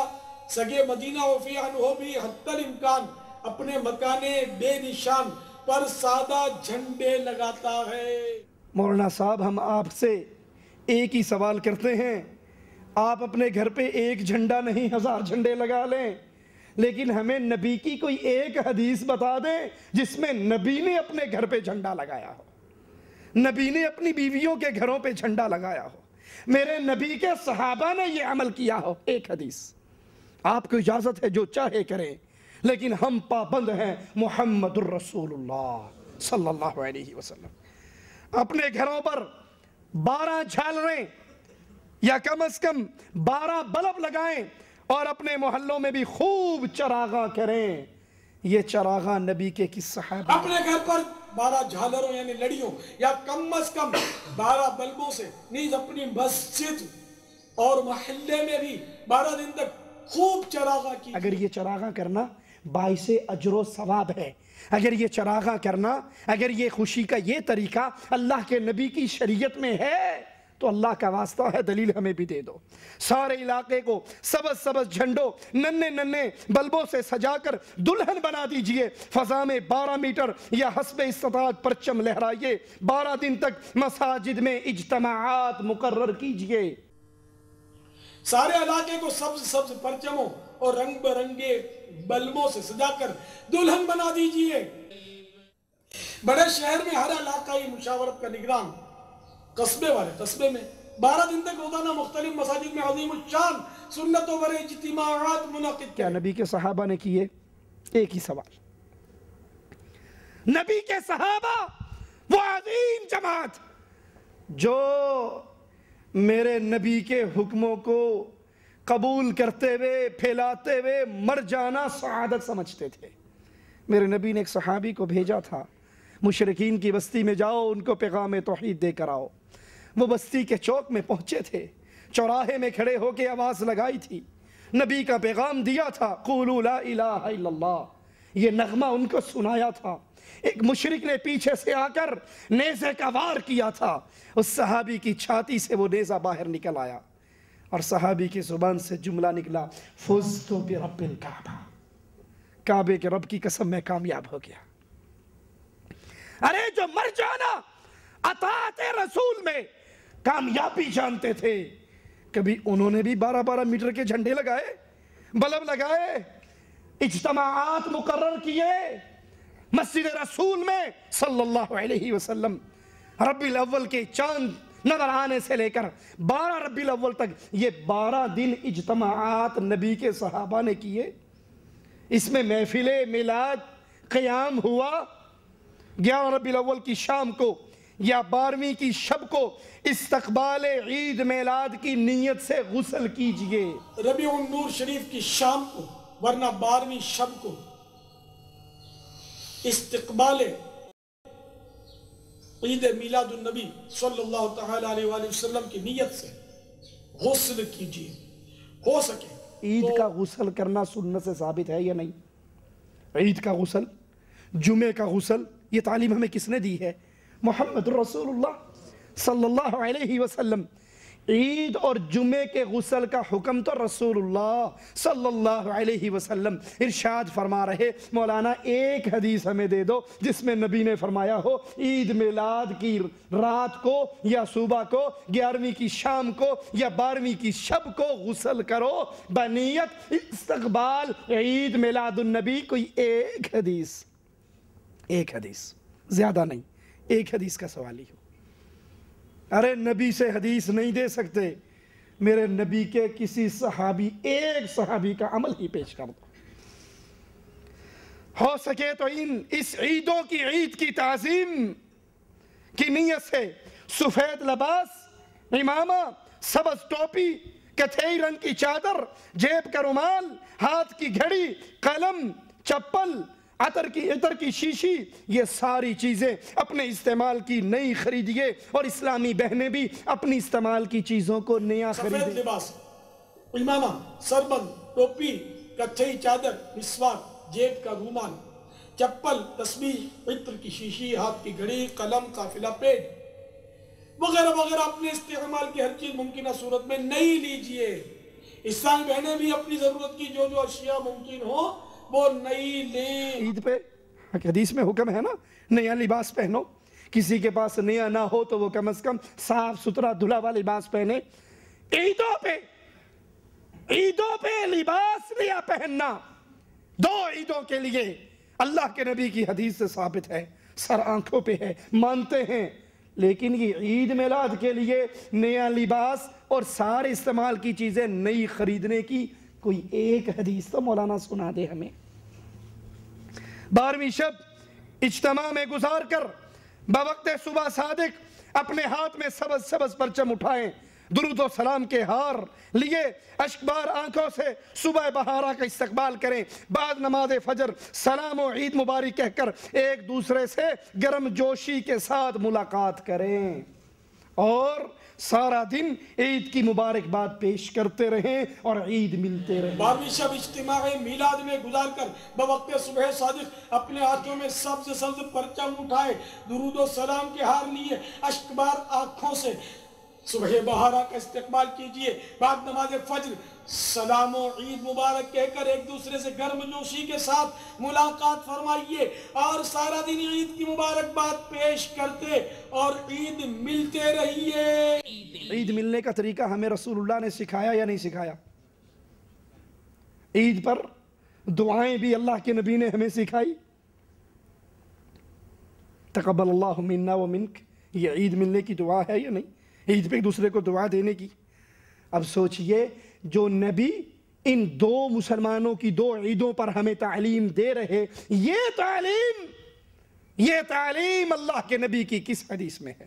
سگے مدینہ وفی عنہ بھی حتی الامکان اپنے مکانے بے نشان پر سادہ جھنڈے لگاتا ہے۔ مولانا صاحب، ہم آپ سے ایک ہی سوال کرتے ہیں، آپ اپنے گھر پہ ایک جھنڈا نہیں 1000 جھنڈے لگا لیں، لیکن ہمیں نبی کی کوئی ایک حدیث بتا دیں جس میں نبی نے اپنے گھر پہ جھنڈا لگایا ہو، نبی نے اپنی بیویوں کے گھروں پہ جھنڈا لگایا ہو، میرے نبی کے صحابہ نے یہ عمل کیا ہو، ایک حدیث۔ آپ کو اجازت ہے جو چاہے کریں، لیکن ہم پابند ہیں محمد الرسول اللہ صلی اللہ علیہ وسلم۔ اپنے گھروں پر 12 جھالریں یا کم از کم 12 بلب لگائیں اور اپنے محلوں میں بھی خوب چراغاں کریں۔ یہ چراغاں نبی کے کس صحابہ؟ اپنے گھر پر 12 جھالروں یعنی لڑیوں یا کم از کم 12 بلبوں سے نیز اپنی مسجد اور محلے میں بھی 12 دن تک خوب چراغاں کی۔ اگر یہ چراغاں کرنا باعث اجر و ثواب ہے، اگر یہ چراغاں کرنا، اگر یہ خوشی کا یہ طریقہ اللہ کے نبی کی شریعت میں ہے تو اللہ کا واسطہ ہے دلیل ہمیں بھی دے دو۔ سارے علاقے کو سبز سبز جھنڈوں ننے ننے بلبوں سے سجا کر دلہن بنا دیجئے، فضا میں 12 میٹر یا حسب استطاعت پرچم لہرائیے، 12 دن تک مساجد میں اجتماعات مقرر کیجئے۔ سارے علاقے کو سبز سبز پرچموں اور رنگ برنگے بلبوں سے سجا کر دلہن بنا دیجئے۔ بڑے شہر میں ہر علاقائی مشاورت کا نگران قصبے والے قصبے میں 12 دن تک روزانہ مختلف مساجد میں عظیم الشان سنتوں پر اجتماعات منعقد۔ کیا نبی کے صحابہ نے کیے؟ ایک ہی سوال۔ نبی کے صحابہ وہ عظیم جماعت جو میرے نبی کے حکموں کو قبول کرتے ہوئے پھیلاتے ہوئے مر جانا سعادت سمجھتے تھے۔ میرے نبی نے ایک صحابی کو بھیجا تھا، مشرکین کی بستی میں جاؤ، ان کو پیغام توحید دے کر آؤ۔ وہ بستی کے چوک میں پہنچے تھے، چوراہے میں کھڑے ہو کے آواز لگائی تھی، نبی کا پیغام دیا تھا، قولوا لا الہ الا اللہ، یہ نغمہ ان کو سنایا تھا۔ ایک مشرک نے پیچھے سے آ کر نیزے کا وار کیا تھا، اس صحابی کی چھاتی سے وہ نیزہ باہر نکل آیا اور صحابی کی زبان سے جملہ نکلا، فزت برب الکعبہ، کعبے کے رب کی قسم میں کامیاب ہو گیا۔ ارے جو مر جانا اطاعت رسول میں کامیابی جانتے تھے، کبھی انہوں نے بھی 12 میٹر کے جھنڈے لگائے، بلب لگائے، اجتماعات مقرر کیے مسجد رسول میں صلی اللہ علیہ وسلم۔ ربیع الاول کے چاند نظر آنے سے لے کر 12 ربیع الاول تک یہ 12 دن اجتماعات نبی کے صحابہ نے کیے۔ اس میں محفل میلاد قیام ہوا۔ 11 ربیع الاول کی شام کو یا 12ویں کی شب کو استقبال عید میلاد کی نیت سے غسل کیجئے۔ ربیع النور شریف کی شام کو ورنہ 12ویں شب کو استقبال عید میلاد النبی صلی اللہ تعالی علیہ وآلہ وسلم کی نیت سے غسل کیجئے، ہو سکے۔ عید کا غسل کرنا سنت سے ثابت ہے یا نہیں؟ عید کا غسل، جمعے کا غسل، یہ تعلیم ہمیں کس نے دی ہے؟ محمد رسول اللہ صلی اللہ علیہ وسلم۔ عید اور جمعے کے غسل کا حکم تو رسول اللہ صلی اللہ علیہ وسلم ارشاد فرما رہے۔ مولانا ایک حدیث ہمیں دے دو جس میں نبی نے فرمایا ہو عید میلاد کی رات کو یا صبح کو، 11ویں کی شام کو یا 12ویں کی شب کو غسل کرو بنیت استقبال عید میلاد النبی۔ کوئی ایک حدیث، ایک حدیث، زیادہ نہیں، ایک حدیث کا سوال ہی ہو۔ ارے نبی سے حدیث نہیں دے سکتے، میرے نبی کے کسی صحابی، ایک صحابی کا عمل ہی پیش کر دو۔ ہو سکے تو اس عیدوں کی عید کی تعظیم کی نیت سے سفید لباس، امامہ، سبز ٹوپی، کتھئی رنگ کی چادر، جیب کا رومال، ہاتھ کی گھڑی، قلم، چپل، عطر کی شیشی، یہ ساری چیزیں اپنے استعمال کی نئی خریدیے، اور اسلامی بہنیں بھی اپنی استعمال کی چیزوں کو نیا سفید خریدیں۔ لباس، امامہ، سربند، ٹوپی، کچھئی چادر، مسواک، جیب کا رومال، چپل، تسبیح، عطر کی شیشی، ہاتھ کی گھڑی، قلم، قافلہ پیڈ وغیرہ وغیرہ اپنے استعمال کی ہر چیز ممکنہ صورت میں نئی لیجئے۔ اسلامی بہنیں بھی اپنی ضرورت کی جو اشیاء ممکن ہو وہ نئی لیں۔ عید پہ حدیث میں حکم ہے نا، نیا لباس پہنو، کسی کے پاس نیا نہ ہو تو وہ کم از کم صاف ستھرا دھلا ہوا لباس پہنے۔ عیدوں پہ لباس نیا پہننا 2 عیدوں کے لیے اللہ کے نبی کی حدیث سے ثابت ہے، سر آنکھوں پہ ہے، مانتے ہیں، لیکن یہ عید میلاد کے لیے نیا لباس اور سارے استعمال کی چیزیں نئی خریدنے کی کوئی ایک حدیث تو مولانا سنا دے ہمیں۔ 12ویں شب اجتماع میں گزار کر بوقت صبح صادق اپنے ہاتھ میں سبز سبز پرچم اٹھائیں، درود و سلام کے ہار لیے اشکبار آنکھوں سے صبح بہارا کا استقبال کریں، بعد نماز فجر سلام و عید مبارک کہہ کر ایک دوسرے سے گرم جوشی کے ساتھ ملاقات کریں، اور سارا دن عید کی مبارکباد پیش کرتے رہیں اور عید ملتے رہیں۔ 12ویں شب اجتماع میلاد میں گزار کر بوقت صبح صادق اپنے ہاتھوں میں سبز سبز پرچم اٹھائے، درود و سلام کے ہار لیے اشکبار آنکھوں سے صبح بہارا کا استقبال کیجئے، بعد نماز فجر سلام و عید مبارک کہہ کر ایک دوسرے سے گرم جوشی کے ساتھ ملاقات فرمائیے، اور سارا دن عید کی مبارکباد پیش کرتے اور عید ملتے رہیے۔ عید ملنے کا طریقہ ہمیں رسول اللہ نے سکھایا یا نہیں سکھایا؟ عید پر دعائیں بھی اللہ کے نبی نے ہمیں سکھائی، تقبل اللہ منا و منک، یہ عید ملنے کی دعا ہے یا نہیں؟ عید پہ ایک دوسرے کو دعا دینے کی۔ اب سوچئے جو نبی ان 2 مسلمانوں کی 2 عیدوں پر ہمیں تعلیم دے رہے، یہ تعلیم اللہ کے نبی کی کس حدیث میں ہے؟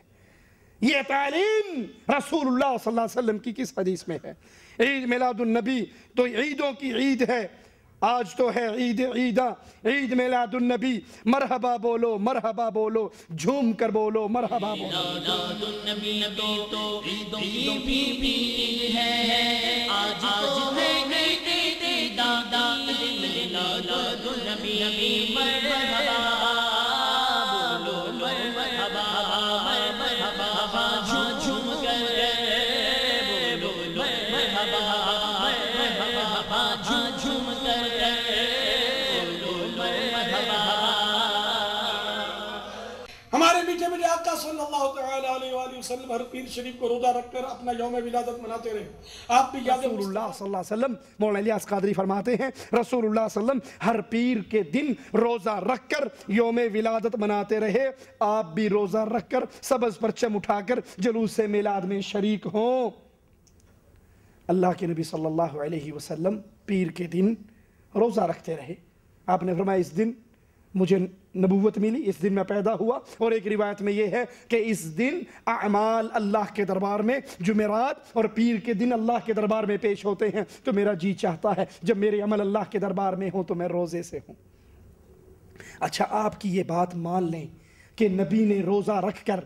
یہ تعلیم رسول اللہ صلی اللہ علیہ وسلم کی کس حدیث میں ہے؟ عید میلاد النبی تو عیدوں کی عید ہے، آج تو ہے عید میلاد النبی، مرحبا بولو مرحبا بولو، جھوم کر بولو مرحبا بولو۔ میلاد النبی تو عیدوں کی بھی ہے، آج تو ہے عید دادا میلاد النبی، مرحبا بولو مرحبا مرحبا، جھوم کر بولو مرحبا مرحبا، جھوم کر ہمارے میٹھے میٹھے آقا صلی اللہ تعالیٰ علیہ وآلہ وسلم ہر پیر شریف کو روزہ رکھ کر اپنا یوم ولادت مناتے رہے۔ آپ بھی یاد رسول اللہ صلی اللہ علیہ وسلم، مولانا الیاس قادری فرماتے ہیں، رسول اللہ صلی اللہ علیہ وسلم ہر پیر کے دن روزہ رکھ کر یوم ولادت مناتے رہے، آپ بھی روزہ رکھ کر سبز پرچم اٹھا کر جلوس میلاد میں شریک ہوں۔ اللہ کے نبی صلی اللہ علیہ وسلم پیر کے دن روزہ رکھتے رہے، آپ نے فرمایا اس دن مجھے نبوت ملی، اس دن میں پیدا ہوا، اور ایک روایت میں یہ ہے کہ اس دن اعمال اللہ کے دربار میں جمعرات اور پیر کے دن اللہ کے دربار میں پیش ہوتے ہیں، تو میرا جی چاہتا ہے جب میرے عمل اللہ کے دربار میں ہوں تو میں روزے سے ہوں۔ اچھا آپ کی یہ بات مان لیں کہ نبی نے روزہ رکھ کر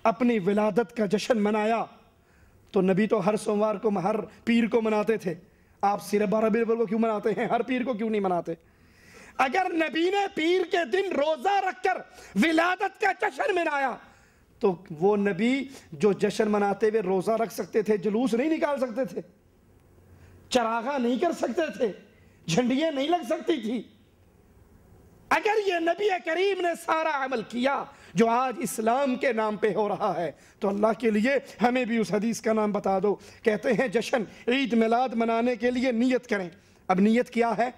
اپنی ولادت کا جشن منایا، تو نبی تو ہر سوموار کو ہر پیر کو مناتے تھے، آپ صرف 12 ربیع الاول کو کیوں مناتے ہیں؟ ہر پیر کو کیوں نہیں مناتے؟ اگر نبی نے پیر کے دن روزہ رکھ کر ولادت کا جشن منایا تو وہ نبی جو جشن مناتے ہوئے روزہ رکھ سکتے تھے، جلوس نہیں نکال سکتے تھے، چراغاں نہیں کر سکتے تھے، جھنڈیاں نہیں لگ سکتی تھی؟ اگر یہ نبی کریم نے سارا عمل کیا جو آج اسلام کے نام پہ ہو رہا ہے، تو اللہ کے لیے ہمیں بھی اس حدیث کا نام بتا دو۔ کہتے ہیں جشن عید میلاد منانے کے لیے نیت کریں۔ اب نیت کیا ہے؟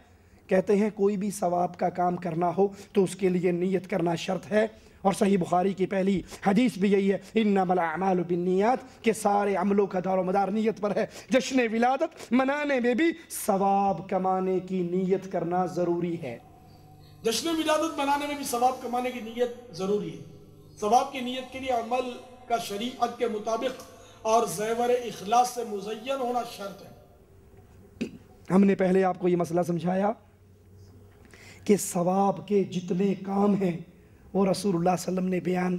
کہتے ہیں کوئی بھی ثواب کا کام کرنا ہو تو اس کے لیے نیت کرنا شرط ہے، اور صحیح بخاری کی پہلی حدیث بھی یہی ہے، انما الاعمال بالنیات، کہ سارے عملوں کا دار و مدار نیت پر ہے۔ جشن ولادت منانے میں بھی ثواب کمانے کی نیت کرنا ضروری ہے۔ جشن ولادت منانے میں بھی ثواب کمانے کی نیت ضروری ہے۔ ثواب کی نیت کے لیے عمل کا شریعت کے مطابق اور زیور اخلاص سے مزین ہونا شرط ہے۔ ہم نے پہلے آپ کو یہ مسئلہ سمجھایا، کہ ثواب کے جتنے کام ہیں وہ رسول اللہ صلی اللہ علیہ وسلم نے بیان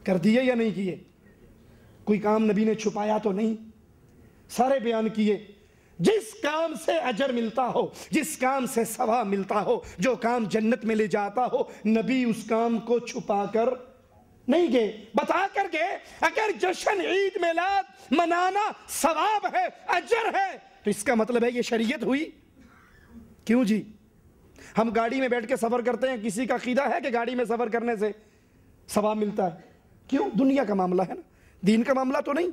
کر دیے یا نہیں کیے؟ کوئی کام نبی نے چھپایا تو نہیں، سارے بیان کیے۔ جس کام سے اجر ملتا ہو، جس کام سے ثواب ملتا ہو، جو کام جنت میں لے جاتا ہو، نبی اس کام کو چھپا کر نہیں گئے، بتا کر گئے۔ اگر جشن عید میلاد منانا ثواب ہے، اجر ہے، تو اس کا مطلب ہے یہ شریعت ہوئی۔ کیوں جی؟ ہم گاڑی میں بیٹھ کے سفر کرتے ہیں، کسی کا عقیدہ ہے کہ گاڑی میں سفر کرنے سے ثواب ملتا ہے؟ کیوں؟ دنیا کا معاملہ ہے نا، دین کا معاملہ تو نہیں۔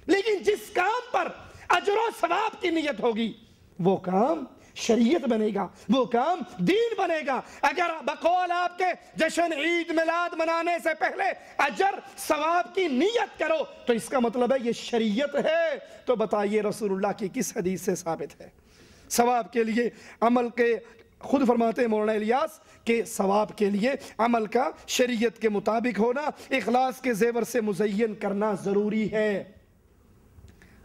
لیکن جس کام پر اجر و ثواب کی نیت ہوگی وہ کام شریعت بنے گا، وہ کام دین بنے گا۔ اگر بقول آپ کے جشن عید میلاد منانے سے پہلے اجر ثواب کی نیت کرو تو اس کا مطلب ہے یہ شریعت ہے۔ تو بتائیے رسول اللہ کی کس حدیث سے ثابت ہے؟ ثواب کے لیے عمل کے، خود فرماتے ہیں مولانا الیاس کہ ثواب کے لیے عمل کا شریعت کے مطابق ہونا، اخلاص کے زیور سے مزین کرنا ضروری ہے۔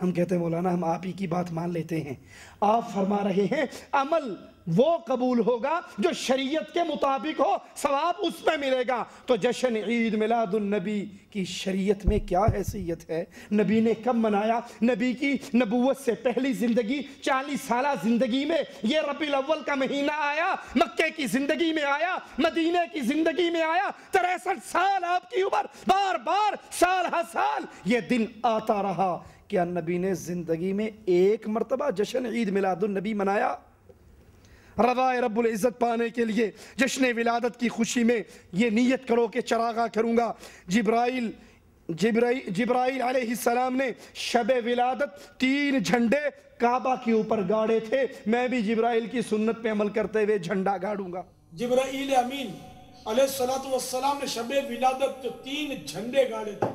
ہم کہتے ہیں مولانا ہم آپ ہی کی بات مان لیتے ہیں، آپ فرما رہے ہیں عمل وہ قبول ہوگا جو شریعت کے مطابق ہو، ثواب اس میں ملے گا۔ تو جشن عید میلاد النبی کی شریعت میں کیا حیثیت ہے؟ نبی نے کب منایا؟ نبی کی نبوت سے پہلی زندگی 40 سالہ زندگی میں یہ ربیع الاول کا مہینہ آیا، مکے کی زندگی میں آیا، مدینے کی زندگی میں آیا، 63 سال آپ کی عمر، بار بار سال ہر سال یہ دن آتا رہا۔ کیا نبی نے زندگی میں ایک مرتبہ جشن عید میلاد النبی منایا؟ رضائے رب العزت پانے کے لیے جشن ولادت کی خوشی میں یہ نیت کرو کہ چراغاں کروں گا۔ جبرائیل علیہ السلام نے شب ولادت 3 جھنڈے کعبہ کے اوپر گاڑے تھے، میں بھی جبرائیل کی سنت پہ عمل کرتے ہوئے جھنڈا گاڑوں گا۔ جبرائیل امین علیہ السلام نے شب ولادت جو 3 جھنڈے گاڑے تھے،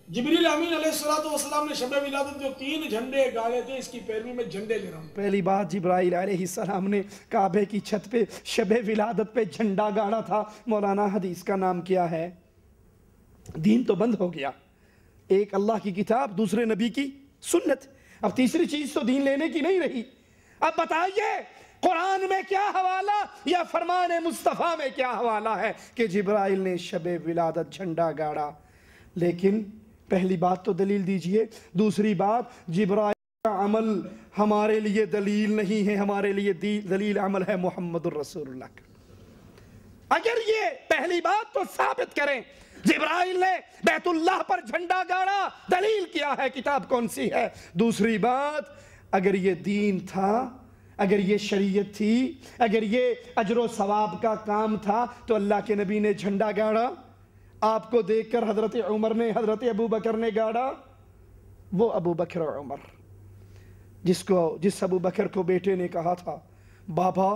جبریل امین علیہ السلام نے شب ولادت جو 3 جھنڈے گاڑے تھے، اس کی پیروی میں جھنڈے لے رہا ہوں۔ پہلی بات جبرائیل علیہ السلام نے کعبے کی چھت پہ شب ولادت پہ جھنڈا گاڑا تھا۔ مولانا حدیث کا نام کیا ہے؟ دین تو بند ہو گیا، ایک اللہ کی کتاب، دوسرے نبی کی سنت، اب تیسری چیز تو دین لینے کی نہیں رہی۔ اب بتائیے قرآن میں کیا حوالہ یا فرمان مصطفیٰ میں کیا حوالہ ہے کہ جبرائیل نے شب ولادت جھنڈا گاڑا؟ لیکن پہلی بات تو دلیل دیجئے، دوسری بات جبرائیل کا عمل ہمارے لیے دلیل نہیں ہے، ہمارے لیے دلیل عمل ہے محمد الرسول اللہ کا۔ اگر یہ پہلی بات تو ثابت کریں جبرائیل نے بیت اللہ پر جھنڈا گاڑا، دلیل کیا ہے، کتاب کون سی ہے؟ دوسری بات اگر یہ دین تھا، اگر یہ شریعت تھی، اگر یہ اجر و ثواب کا کام تھا تو اللہ کے نبی نے جھنڈا گاڑا؟ آپ کو دیکھ کر حضرت عمر نے، حضرت ابو بکر نے گاڑا؟ وہ ابو بکر و عمر جس ابو بکر کو بیٹے نے کہا تھا بابا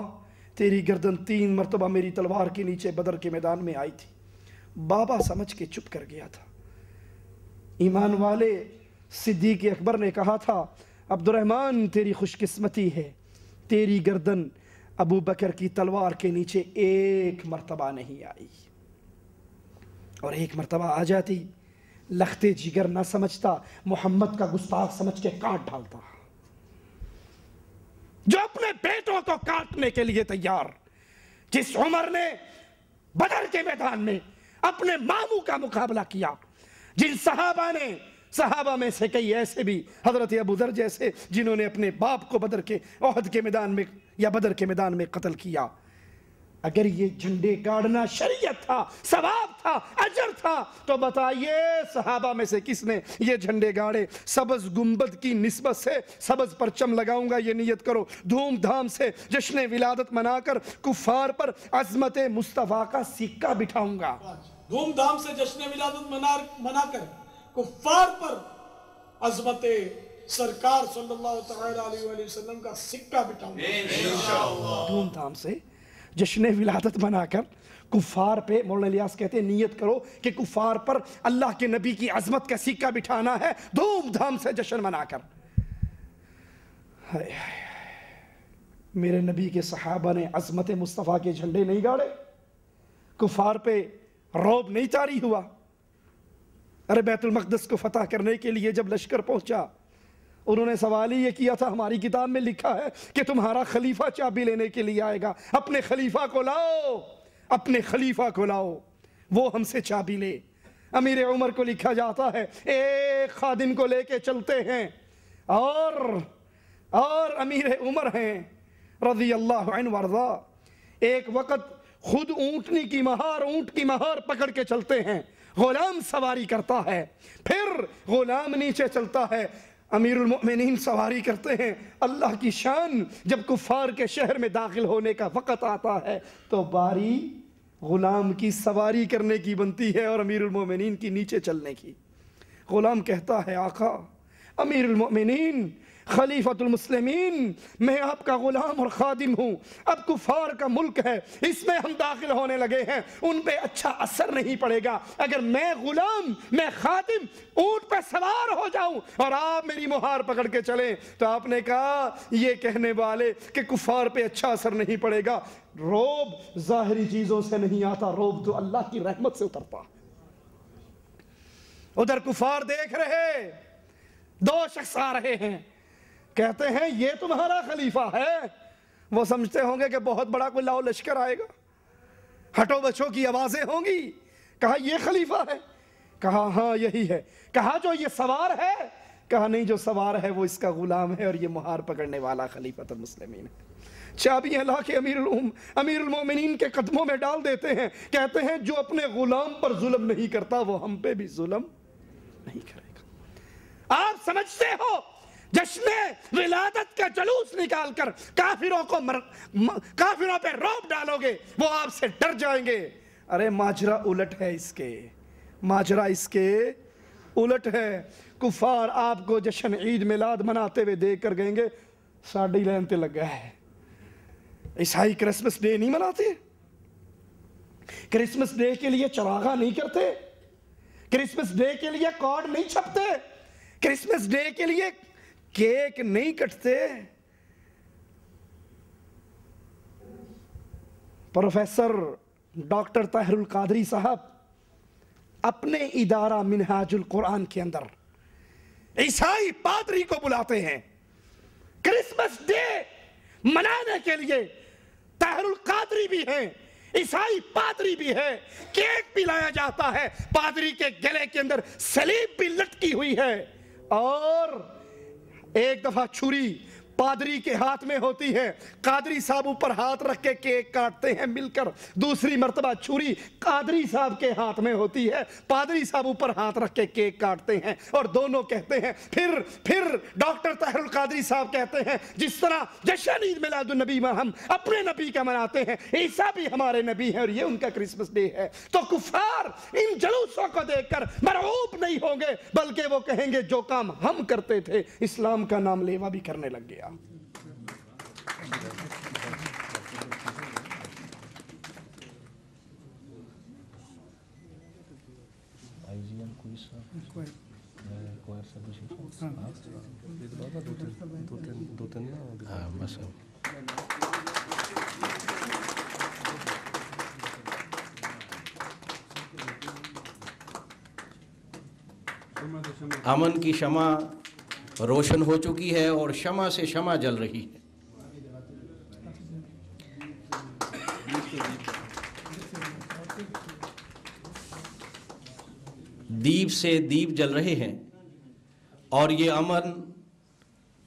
تیری گردن 3 مرتبہ میری تلوار کے نیچے بدر کے میدان میں آئی تھی، بابا سمجھ کے چپ کر گیا تھا۔ ایمان والے صدیق اکبر نے کہا تھا عبد الرحمن تیری خوش قسمتی ہے، تیری گردن ابو بکر کی تلوار کے نیچے 1 مرتبہ نہیں آئی، اور 1 مرتبہ آ جاتی لختے جگر نہ سمجھتا، محمد کا گستاخ سمجھ کے کاٹ ڈالتا۔ جو اپنے بیٹوں کو کاٹنے کے لیے تیار، جس عمر نے بدر کے میدان میں اپنے ماموں کا مقابلہ کیا، جن صحابہ میں سے کئی ایسے بھی، حضرت ابو ذر جیسے، جنہوں نے اپنے باپ کو بدر کے احد کے میدان میں یا بدر کے میدان میں قتل کیا، اگر یہ جھنڈے گاڑنا شریعت تھا، ثواب تھا، اجر تھا، تو بتائیے صحابہ میں سے کس نے یہ جھنڈے گاڑے؟ سبز گنبد کی نسبت سے سبز پرچم لگاؤں گا، یہ نیت کرو، دھوم دھام سے جشن ولادت منا کر کفار پر عظمت مصطفیٰ کا سکہ بٹھاؤں گا۔ دھوم دھام سے جشن ولادت منا کر کفار پر عظمت سرکار صلی اللہ علیہ وآلہ وسلم کا سکہ بٹھاؤں گا۔ دھوم دھام سے جشن ولادت بنا کر کفار پہ، مولانا الیاس کہتے ہیں نیت کرو کہ کفار پر اللہ کے نبی کی عظمت کا سکہ بٹھانا ہے، دھوم دھام سے جشن منا کر۔ میرے نبی کے صحابہ نے عظمت مصطفیٰ کے جھنڈے نہیں گاڑے؟ کفار پہ رعب نہیں طاری ہوا؟ ارے بیت المقدس کو فتح کرنے کے لیے جب لشکر پہنچا، انہوں نے سوال ہی یہ کیا تھا، ہماری کتاب میں لکھا ہے کہ تمہارا خلیفہ چابی لینے کے لیے آئے گا، اپنے خلیفہ کو لاؤ، اپنے خلیفہ کو لاؤ، وہ ہم سے چابی لے۔ امیر عمر کو لکھا جاتا ہے ایک خادم کو لے کے چلتے ہیں اور امیر عمر ہیں رضی اللہ عنہ وارضا، ایک وقت خود اونٹنی کی مہار پکڑ کے چلتے ہیں، غلام سواری کرتا ہے، پھر غلام نیچے چلتا ہے، امیر المؤمنین سواری کرتے ہیں۔ اللہ کی شان، جب کفار کے شہر میں داخل ہونے کا وقت آتا ہے تو باری غلام کی سواری کرنے کی بنتی ہے اور امیر المؤمنین کی نیچے چلنے کی۔ غلام کہتا ہے آقا امیر المؤمنین خلیفۃ المسلمین، میں آپ کا غلام اور خادم ہوں، اب کفار کا ملک ہے، اس میں ہم داخل ہونے لگے ہیں، ان پہ اچھا اثر نہیں پڑے گا اگر میں غلام، میں خادم اونٹ پہ سوار ہو جاؤں اور آپ میری مہار پکڑ کے چلیں۔ تو آپ نے کہا یہ کہنے والے کہ کفار پہ اچھا اثر نہیں پڑے گا، روب ظاہری چیزوں سے نہیں آتا، روب تو اللہ کی رحمت سے اترتا۔ ادھر کفار دیکھ رہے، دو شخص آ رہے ہیں، کہتے ہیں یہ تمہارا خلیفہ ہے؟ وہ سمجھتے ہوں گے کہ بہت بڑا کوئی لاؤ لشکر آئے گا، ہٹو بچوں کی آوازیں ہوں گی۔ کہا یہ خلیفہ ہے؟ کہا ہاں یہی ہے۔ کہا جو یہ سوار ہے؟ کہا نہیں، جو سوار ہے وہ اس کا غلام ہے اور یہ مہار پکڑنے والا خلیفۃ المسلمین ہے۔ چابیاں لا کے امیر المومنین کے قدموں میں ڈال دیتے ہیں، کہتے ہیں جو اپنے غلام پر ظلم نہیں کرتا وہ ہم پہ بھی ظلم نہیں کرے گا۔ آپ سمجھتے ہو جشن ولادت کا جلوس نکال کر کافروں پہ روب ڈالو گے، وہ آپ سے ڈر جائیں گے۔ ارے ماجرا الٹ ہے، ماجرا اس کے الٹ ہے۔ کفار آپ کو جشن عید میلاد مناتے ہوئے دیکھ کر گئیں گے ساڑی لین تے لگا ہے۔ عیسائی کرسمس ڈے نہیں مناتے، کرسمس ڈے کے لیے چراغاں نہیں کرتے، کرسمس ڈے کے لیے کارڈ نہیں چھپتے، کرسمس ڈے کے لیے کیک نہیں کٹتے۔ پروفیسر ڈاکٹر طاہر القادری صاحب اپنے ادارہ منہاج القرآن کے اندر عیسائی پادری کو بلاتے ہیں کرسمس ڈے منانے کے لیے۔ طاہر القادری بھی ہیں، عیسائی پادری بھی ہے، کیک بھی لایا جاتا ہے، پادری کے گلے کے اندر سلیب بھی لٹکی ہوئی ہے، اور ایک دفعہ چھری پادری کے ہاتھ میں ہوتی ہے، قادری صاحب اوپر ہاتھ رکھ کے کیک کاٹتے ہیں مل کر، دوسری مرتبہ چھری قادری صاحب کے ہاتھ میں ہوتی ہے، پادری صاحب اوپر ہاتھ رکھ کے کیک کاٹتے ہیں، اور دونوں کہتے ہیں پھر ڈاکٹر طاہر القادری صاحب کہتے ہیں جس طرح جشن عید میلاد النبی میں ہم اپنے نبی کا مناتے ہیں، عیسیٰ بھی ہمارے نبی ہیں اور یہ ان کا کرسمس ڈے ہے۔ تو کفار ان جلوسوں کو دیکھ کر مرعوب نہیں ہوں گے، بلکہ وہ کہیں گے جو کام ہم کرتے تھے اسلام کا نام لیوا بھی کرنے لگ گیا۔ امن کی شمع روشن ہو چکی ہے اور شمع سے شمع جل رہی ہے۔ دیپ سے دیپ جل رہے ہیں اور یہ امن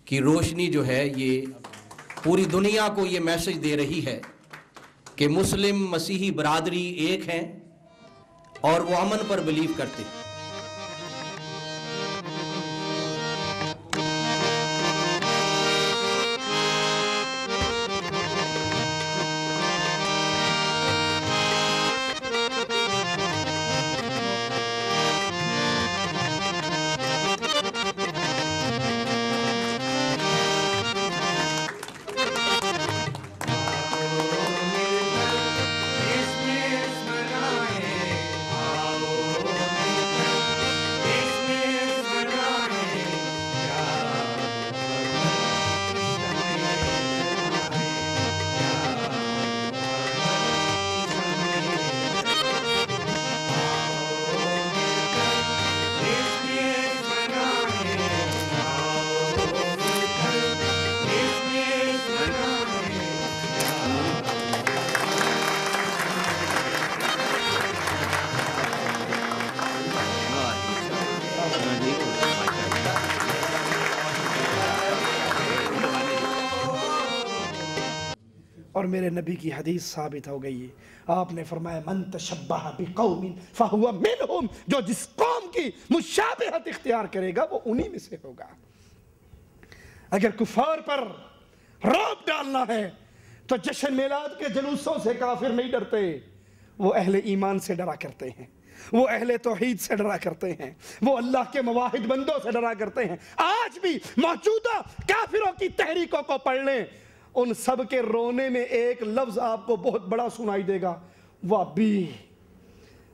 کی روشنی جو ہے یہ پوری دنیا کو یہ میسج دے رہی ہے کہ مسلم مسیحی برادری ایک ہیں اور وہ امن پر بلیو کرتے ہیں۔ میرے نبی کی حدیث ثابت ہو گئی ہے. آپ نے فرمایا من تشبہ بقوم فہو منہم، جو جس قوم کی مشابہت اختیار کرے گا وہ انہی میں سے ہوگا. اگر کفار پر رعب ڈالنا ہے تو جشن میلاد کے جلوسوں سے کافر نہیں ڈرتے، وہ اہل ایمان سے ڈرا کرتے ہیں، وہ اہل توحید سے ڈرا کرتے ہیں، وہ اللہ کے مواحد بندوں سے ڈرا کرتے ہیں. آج بھی موجودہ کافروں کی تحریکوں کو پڑھ لیں، ان سب کے رونے میں ایک لفظ آپ کو بہت بڑا سنائی دے گا، وہابی.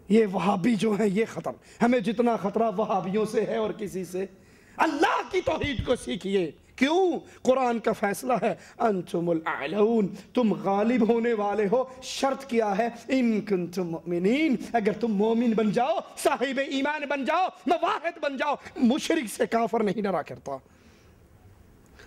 یہ وہابی جو ہیں یہ خطر، ہمیں جتنا خطرہ وہابیوں سے ہے اور کسی سے. اللہ کی توحید کو سیکھیے. کیوں؟ قرآن کا فیصلہ ہے انتم الاعلون، تم غالب ہونے والے ہو. شرط کیا ہے؟ ان کنتم مؤمنین، اگر تم مومن بن جاؤ، صاحب ایمان بن جاؤ، مواحد بن جاؤ. مشرک سے کافر نہیں ڈرا کرتا.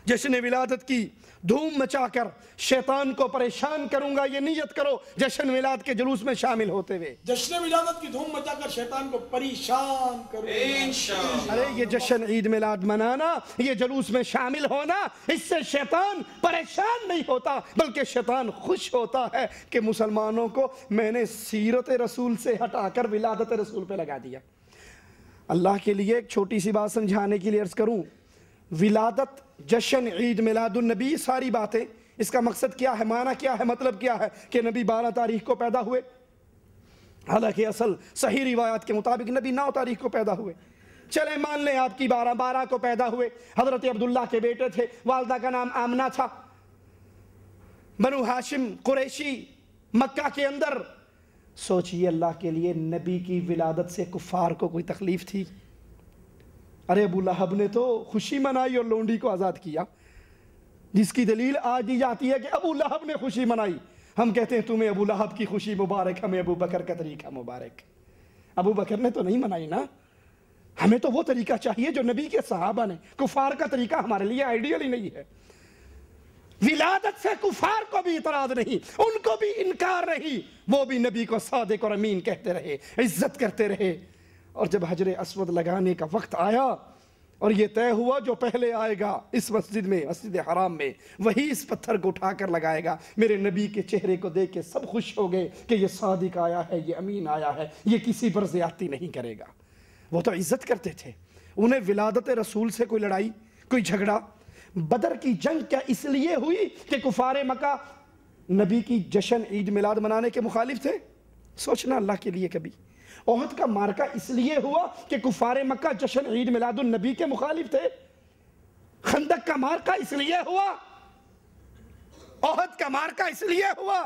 جشن ولادت کی دھوم مچا کر شیطان کو پریشان کروں گا، یہ نیت کرو جشن ولادت کے جلوس میں شامل ہوتے ہوئے. جشن ولادت کی دھوم مچا کر شیطان کو پریشان کروں گا. ارے یہ جشن عید میلاد منانا، یہ جلوس میں شامل ہونا، اس سے شیطان پریشان نہیں ہوتا بلکہ شیطان خوش ہوتا ہے کہ مسلمانوں کو میں نے سیرت رسول سے ہٹا کر ولادت رسول پہ لگا دیا. اللہ کے لیے ایک چھوٹی سی بات سمجھانے کے لیے عرض کروں. ولادت، جشن، عید میلاد النبی، ساری باتیں اس کا مقصد کیا ہے، معنی کیا ہے، مطلب کیا ہے کہ نبی 12 تاریخ کو پیدا ہوئے. حالانکہ اصل صحیح روایات کے مطابق نبی 9 تاریخ کو پیدا ہوئے. چلیں مان لیں آپ کی 12 کو پیدا ہوئے. حضرت عبداللہ کے بیٹے تھے، والدہ کا نام آمنہ تھا، بنو ہاشم قریشی، مکہ کے اندر. سوچئے اللہ کے لیے نبی کی ولادت سے کفار کو کوئی تکلیف تھی؟ ارے ابو لہب نے تو خوشی منائی اور لونڈی کو آزاد کیا، جس کی دلیل آج دی جاتی ہے کہ ابو لہب نے خوشی منائی. ہم کہتے ہیں تمہیں ابو لہب کی خوشی مبارک، ہمیں ابو بکر کا طریقہ مبارک. ابو بکر نے تو نہیں منائی نا، ہمیں تو وہ طریقہ چاہیے جو نبی کے صحابہ نے. کفار کا طریقہ ہمارے لیے آئیڈیل ہی نہیں ہے. ولادت سے کفار کو بھی اعتراض نہیں، ان کو بھی انکار نہیں، وہ بھی نبی کو صادق اور امین کہتے رہے، عزت کرتے رہے. اور جب حجر اسود لگانے کا وقت آیا اور یہ طے ہوا جو پہلے آئے گا اس مسجد میں، مسجد حرام میں، وہی اس پتھر کو اٹھا کر لگائے گا. میرے نبی کے چہرے کو دیکھ کے سب خوش ہو گئے کہ یہ صادق آیا ہے، یہ امین آیا ہے، یہ کسی پر زیادتی نہیں کرے گا. وہ تو عزت کرتے تھے. انہیں ولادت رسول سے کوئی لڑائی، کوئی جھگڑا؟ بدر کی جنگ کیا اس لیے ہوئی کہ کفار مکہ نبی کی جشن عید میلاد منانے کے مخالف تھے؟ سوچنا اللہ کے لیے کبھی. احد کا مارکا اس لیے ہوا کہ کفار مکہ جشن عید میلاد النبی کے مخالف تھے؟ خندق کا مارکا اس لیے ہوا؟ احد کا مارکا اس لیے ہوا؟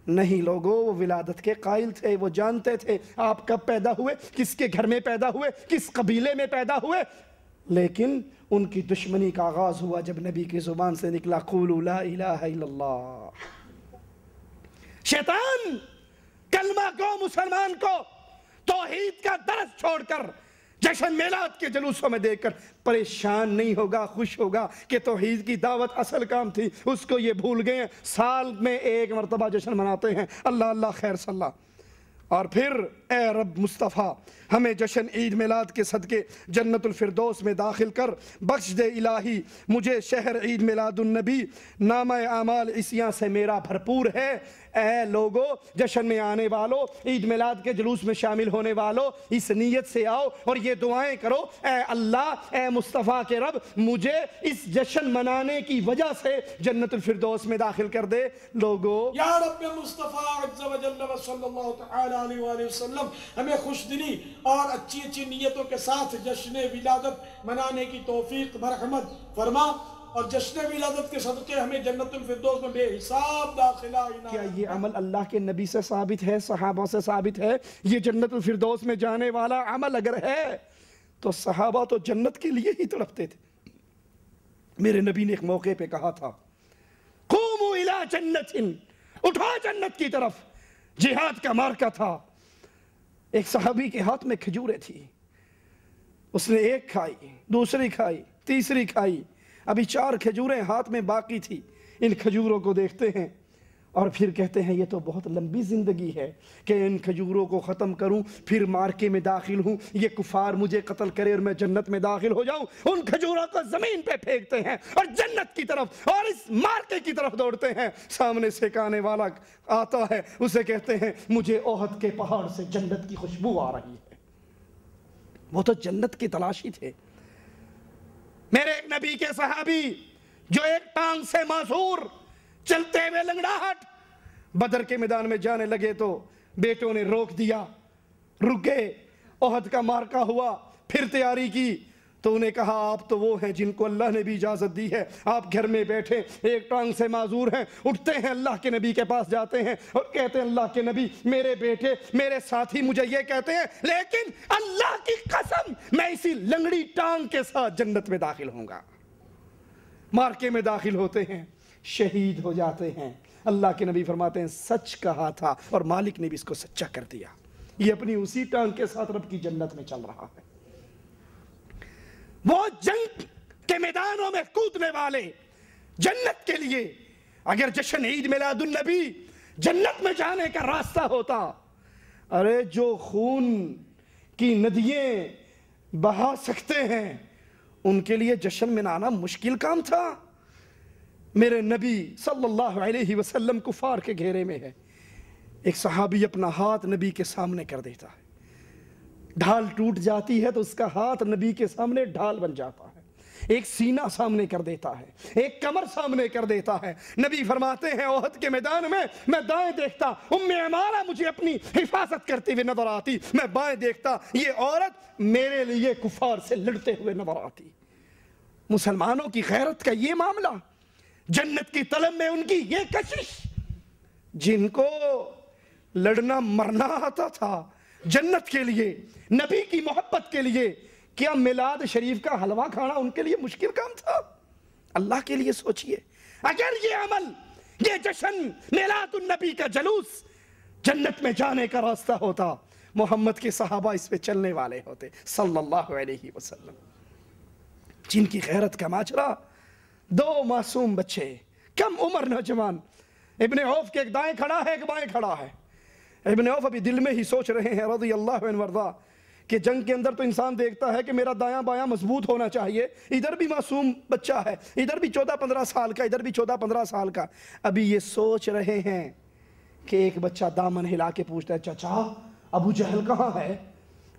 نہیں لوگوں، وہ ولادت کے قائل تھے، وہ جانتے تھے آپ کب پیدا ہوئے، کس کے گھر میں پیدا ہوئے، کس قبیلے میں پیدا ہوئے. لیکن ان کی دشمنی کا آغاز ہوا جب نبی کی زبان سے نکلا قولوا لا الہ الا اللہ. شیطان کلمہ کو، مسلمان کو توحید کا درس چھوڑ کر جشن میلاد کے جلوسوں میں دیکھ کر پریشان نہیں ہوگا، خوش ہوگا کہ توحید کی دعوت اصل کام تھی، اس کو یہ بھول گئے ہیں. سال میں 1 مرتبہ جشن مناتے ہیں، اللہ اللہ خیر صلی اللہ. اور پھر اے رب مصطفیٰ ہمیں جشن عید میلاد کے صدقے جنت الفردوس میں داخل کر بخش دے الہی. مجھے شہر عید میلاد النبی نامہ اعمال عصیاں سے میرا بھرپور ہے. اے لوگو، جشن میں آنے والو، عید میلاد کے جلوس میں شامل ہونے والو، اس نیت سے آؤ اور یہ دعائیں کرو، اے اللہ، اے مصطفیٰ کے رب، مجھے اس جشن منانے کی وجہ سے جنت الفردوس میں داخل کر دے. لوگو یا رب مصطفیٰ عز و جل و صلی اللہ تعالی علیہ وآلہ وسلم ہمیں خوش دلی اور اچھی اچھی نیتوں کے ساتھ جشن ولادت منانے کی توفیق مرحمت فرما، اور جشن ولادت کے صدقے ہمیں جنت الفردوس میں بے حساب داخلہ عنایت. کیا یہ عمل اللہ کے نبی سے ثابت ہے، صحابہ سے ثابت ہے؟ یہ جنت الفردوس میں جانے والا عمل اگر ہے تو صحابہ تو جنت کے لیے ہی تڑپتے تھے. میرے نبی نے ایک موقع پہ کہا تھا قوموا الی جنت، اٹھو جنت کی طرف. جہاد کا مارکہ تھا. ایک صحابی کے ہاتھ میں کھجوریں تھی، اس نے ایک کھائی، دوسری کھائی، تیسری کھائی، ابھی 4 کھجوریں ہاتھ میں باقی تھی. ان کھجوروں کو دیکھتے ہیں اور پھر کہتے ہیں یہ تو بہت لمبی زندگی ہے کہ ان کھجوروں کو ختم کروں پھر مارکے میں داخل ہوں، یہ کفار مجھے قتل کرے اور میں جنت میں داخل ہو جاؤں۔ ان کھجوروں کو زمین پہ پھینکتے ہیں اور جنت کی طرف اور اس مارکے کی طرف دوڑتے ہیں۔ سامنے سے ایک آنے والا آتا ہے، اسے کہتے ہیں مجھے احد کے پہاڑ سے جنت کی خوشبو آ رہی ہے۔ وہ تو جنت کی تلاشی تھے۔ میرے ایک نبی کے صحابی جو ایک ٹانگ سے معذور چلتے ہوئے لنگڑاہٹ بدر کے میدان میں جانے لگے تو بیٹوں نے روک دیا، رک گئے۔ احد کا مارکا ہوا، پھر تیاری کی تو انہیں کہا آپ تو وہ ہیں جن کو اللہ نے بھی اجازت دی ہے، آپ گھر میں بیٹھے ایک ٹانگ سے معذور ہیں۔ اٹھتے ہیں اللہ کے نبی کے پاس جاتے ہیں اور کہتے ہیں اللہ کے نبی میرے بیٹے میرے ساتھی مجھے یہ کہتے ہیں لیکن اللہ کی قسم میں اسی لنگڑی ٹانگ کے ساتھ جنت میں داخل ہوں گا۔ مارکے میں داخل ہوتے ہیں، شہید ہو جاتے ہیں۔ اللہ کے نبی فرماتے ہیں سچ کہا تھا اور مالک نے بھی اس کو سچا کر دیا، یہ اپنی اسی ٹانگ کے ساتھ رب کی جنت میں چل رہا ہے۔ وہ جنگ کے میدانوں میں کودنے والے جنت کے لیے اگر جشن عید میلاد النبی جنت میں جانے کا راستہ ہوتا، ارے جو خون کی ندییں بہا سکتے ہیں ان کے لیے جشن منانا مشکل کام تھا۔ میرے نبی صلی اللہ علیہ وسلم کفار کے گھیرے میں ہے، ایک صحابی اپنا ہاتھ نبی کے سامنے کر دیتا ہے، ڈھال ٹوٹ جاتی ہے تو اس کا ہاتھ نبی کے سامنے ڈھال بن جاتا ہے، ایک سینہ سامنے کر دیتا ہے، ایک کمر سامنے کر دیتا ہے۔ نبی فرماتے ہیں احد کے میدان میں دائیں دیکھتا ام عمارہ مجھے اپنی حفاظت کرتے ہوئے نظر آتی، میں بائیں دیکھتا یہ عورت میرے لیے کفار سے لڑتے ہوئے نظر آتی۔ مسلمانوں کی غیرت کا یہ معاملہ، جنت کی طلب میں ان کی یہ کشش، جن کو لڑنا مرنا آتا تھا جنت کے لیے، نبی کی محبت کے لیے، کیا میلاد شریف کا حلوہ کھانا ان کے لیے مشکل کام تھا؟ اللہ کے لیے سوچئے، اگر یہ عمل، یہ جشن میلاد النبی کا جلوس جنت میں جانے کا راستہ ہوتا، محمد کے صحابہ اس پہ چلنے والے ہوتے صلی اللہ علیہ وسلم۔ جن کی غیرت کا ماجرا، دو معصوم بچے، کم عمر نوجوان، ابن عوف کے ایک دائیں کھڑا ہے ایک بائیں کھڑا ہے۔ ابن عوف ابھی دل میں ہی سوچ رہے ہیں رضی اللہ عنہ وارضا کہ جنگ کے اندر تو انسان دیکھتا ہے کہ میرا دایاں بایاں مضبوط ہونا چاہیے، ادھر بھی معصوم بچہ ہے، ادھر بھی 14-15 سال کا، ادھر بھی 14-15 سال کا۔ ابھی یہ سوچ رہے ہیں کہ ایک بچہ دامن ہلا کے پوچھتا ہے چچا ابو جہل کہاں ہے؟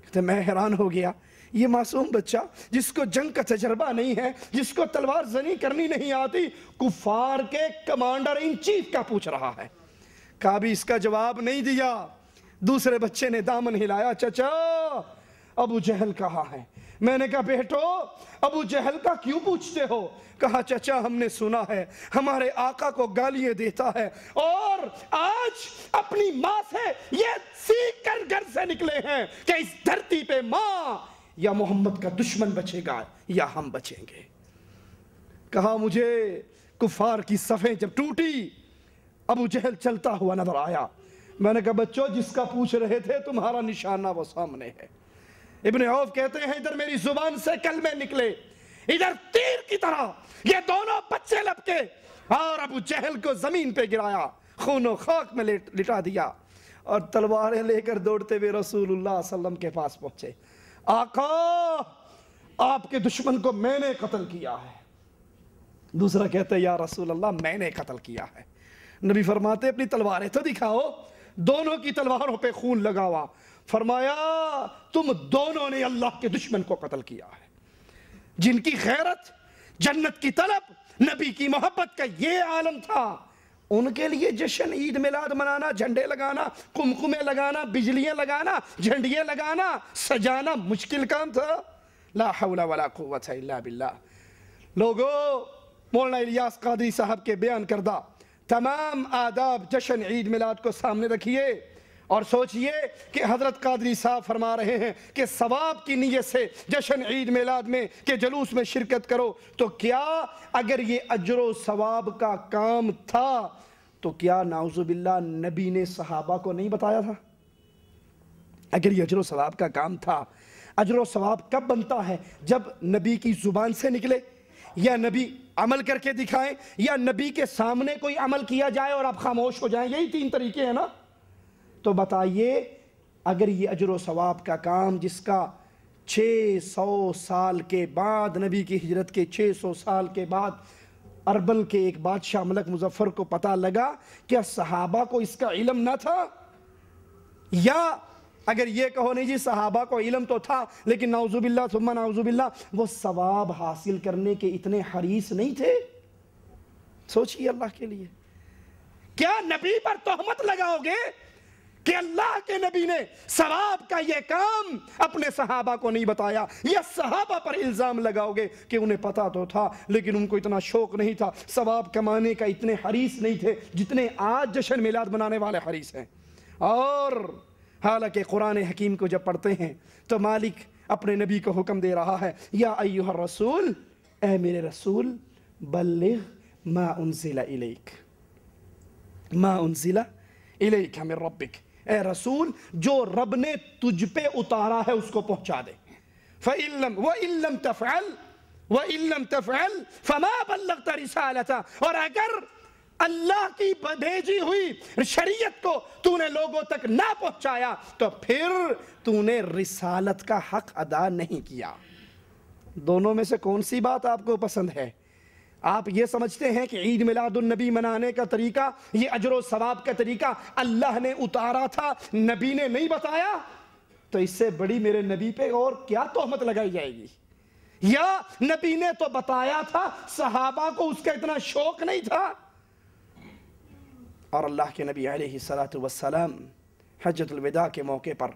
کہتے میں حیران ہو گیا، یہ معصوم بچہ جس کو جنگ کا تجربہ نہیں ہے، جس کو تلوار زنی کرنی نہیں آتی، کفار کے کمانڈر ان چیف کا پوچھ رہا ہے۔ کبھی اس کا جواب نہیں دیا۔ دوسرے بچے نے دامن ہلایا، چچا ابو جہل کہاں ہے؟ میں نے کہا بیٹو ابو جہل کا کیوں پوچھتے ہو؟ کہا چچا ہم نے سنا ہے ہمارے آقا کو گالیاں دیتا ہے اور آج اپنی ماں سے یہ سیکھ کر گھر سے نکلے ہیں کہ اس دھرتی پہ ماں یا محمد کا دشمن بچے گا یا ہم بچیں گے۔ کہا مجھے کفار کی صفیں جب ٹوٹی ابو جہل چلتا ہوا نظر آیا۔ میں نے کہا بچوں جس کا پوچھ رہے تھے تمہارا نشانہ وہ سامنے ہے۔ ابن عوف کہتے ہیں ادھر میری زبان سے کلمے نکلے، ادھر تیر کی طرح یہ دونوں بچے لپکے اور ابو جہل کو زمین پہ گرایا، خون و خاک میں لٹا دیا اور تلواریں لے کر دوڑتے ہوئے رسول اللہ صلی اللہ علیہ وسلم کے پاس پہنچے۔ آقا آپ کے دشمن کو میں نے قتل کیا ہے۔ دوسرا کہتا ہے یا رسول اللہ میں نے قتل کیا ہے۔ نبی فرماتے اپنی تلواریں تو دکھاؤ، دونوں کی تلواروں پہ خون لگا ہوا۔ فرمایا تم دونوں نے اللہ کے دشمن کو قتل کیا ہے۔ جن کی غیرت، جنت کی طلب، نبی کی محبت کا یہ عالم تھا، ان کے لیے جشن عید میلاد منانا، جھنڈے لگانا، قمقمے لگانا، بجلیاں لگانا، جھنڈیاں لگانا، سجانا مشکل کام تھا۔ لا حول ولا قوت الا باللہ۔ لوگو مولانا الیاس قادری صاحب کے بیان کردہ تمام آداب جشن عید میلاد کو سامنے رکھیے اور سوچئے کہ حضرت قادری صاحب فرما رہے ہیں کہ ثواب کی نیت سے جشن عید میلاد میں کہ جلوس میں شرکت کرو، تو کیا اگر یہ اجر و ثواب کا کام تھا تو کیا نعوذ باللہ نبی نے صحابہ کو نہیں بتایا تھا؟ اگر یہ اجر و ثواب کا کام تھا، اجر و ثواب کب بنتا ہے؟ جب نبی کی زبان سے نکلے یا نبی عمل کر کے دکھائیں یا نبی کے سامنے کوئی عمل کیا جائے اور آپ خاموش ہو جائیں، یہی 3 طریقے ہیں نا؟ تو بتائیے اگر یہ اجر و ثواب کا کام جس کا 600 سال کے بعد، نبی کی ہجرت کے 600 سال کے بعد اربل کے ایک بادشاہ ملک مظفر کو پتہ لگا، کیا صحابہ کو اس کا علم نہ تھا؟ یا اگر یہ کہو نہیں جی صحابہ کو علم تو تھا لیکن نعوذ باللہ ثم نعوذ باللہ وہ ثواب حاصل کرنے کے اتنے حریص نہیں تھے؟ سوچئے اللہ کے لیے، کیا نبی پر تہمت لگاؤ گے کہ اللہ کے نبی نے ثواب کا یہ کام اپنے صحابہ کو نہیں بتایا، یا صحابہ پر الزام لگاؤ گے کہ انہیں پتا تو تھا لیکن ان کو اتنا شوق نہیں تھا، ثواب کمانے کا اتنے حریص نہیں تھے جتنے آج جشن میلاد منانے والے حریص ہیں؟ اور حالانکہ قرآن حکیم کو جب پڑھتے ہیں تو مالک اپنے نبی کو حکم دے رہا ہے، یا ایھا الرسول، اے میرے رسول، بلغ ما انزل الیک، ما انزل الیک من ربک، اے رسول جو رب نے تجھ پہ اتارا ہے اس کو پہنچا دے۔ وَإِن لَمْ تَفْعَلْ فَمَا بَلَّغْتَ رِسَالَتَهُ، اور اگر اللہ کی بھیجی ہوئی شریعت کو تو نے لوگوں تک نہ پہنچایا تو پھر تو نے رسالت کا حق ادا نہیں کیا۔ دونوں میں سے کون سی بات آپ کو پسند ہے؟ آپ یہ سمجھتے ہیں کہ عید میلاد النبی منانے کا طریقہ، یہ اجر و ثواب کا طریقہ اللہ نے اتارا تھا، نبی نے نہیں بتایا؟ تو اس سے بڑی میرے نبی پہ اور کیا تہمت لگائی جائے گی؟ یا نبی نے تو بتایا تھا، صحابہ کو اس کا اتنا شوق نہیں تھا؟ اور اللہ کے نبی علیہ السلام حجۃ الوداع کے موقع پر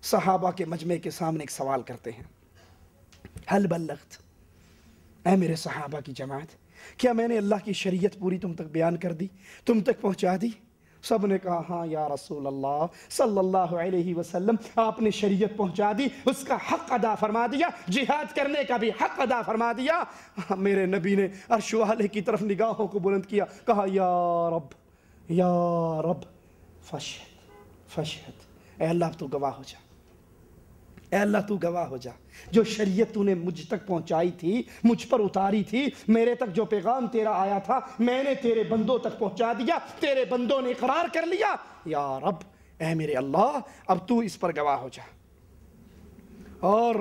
صحابہ کے مجمع کے سامنے ایک سوال کرتے ہیں، حل بلغت، اے میرے صحابہ کی جماعت، کیا میں نے اللہ کی شریعت پوری تم تک بیان کر دی، تم تک پہنچا دی؟ سب نے کہا ہاں یا رسول اللہ صلی اللہ علیہ وسلم، آپ نے شریعت پہنچا دی، اس کا حق ادا فرما دیا، جہاد کرنے کا بھی حق ادا فرما دیا۔ میرے نبی نے عرش والے کی طرف نگاہوں کو بلند کیا، کہا یا رب فشہد، اے اللہ تو گواہ ہو جا، اے اللہ تو گواہ ہو جا، جو شریعت تو نے مجھ تک پہنچائی تھی، مجھ پر اتاری تھی، میرے تک جو پیغام تیرا آیا تھا میں نے تیرے بندوں تک پہنچا دیا، تیرے بندوں نے اقرار کر لیا، یا رب اے میرے اللہ اب تو اس پر گواہ ہو جا۔ اور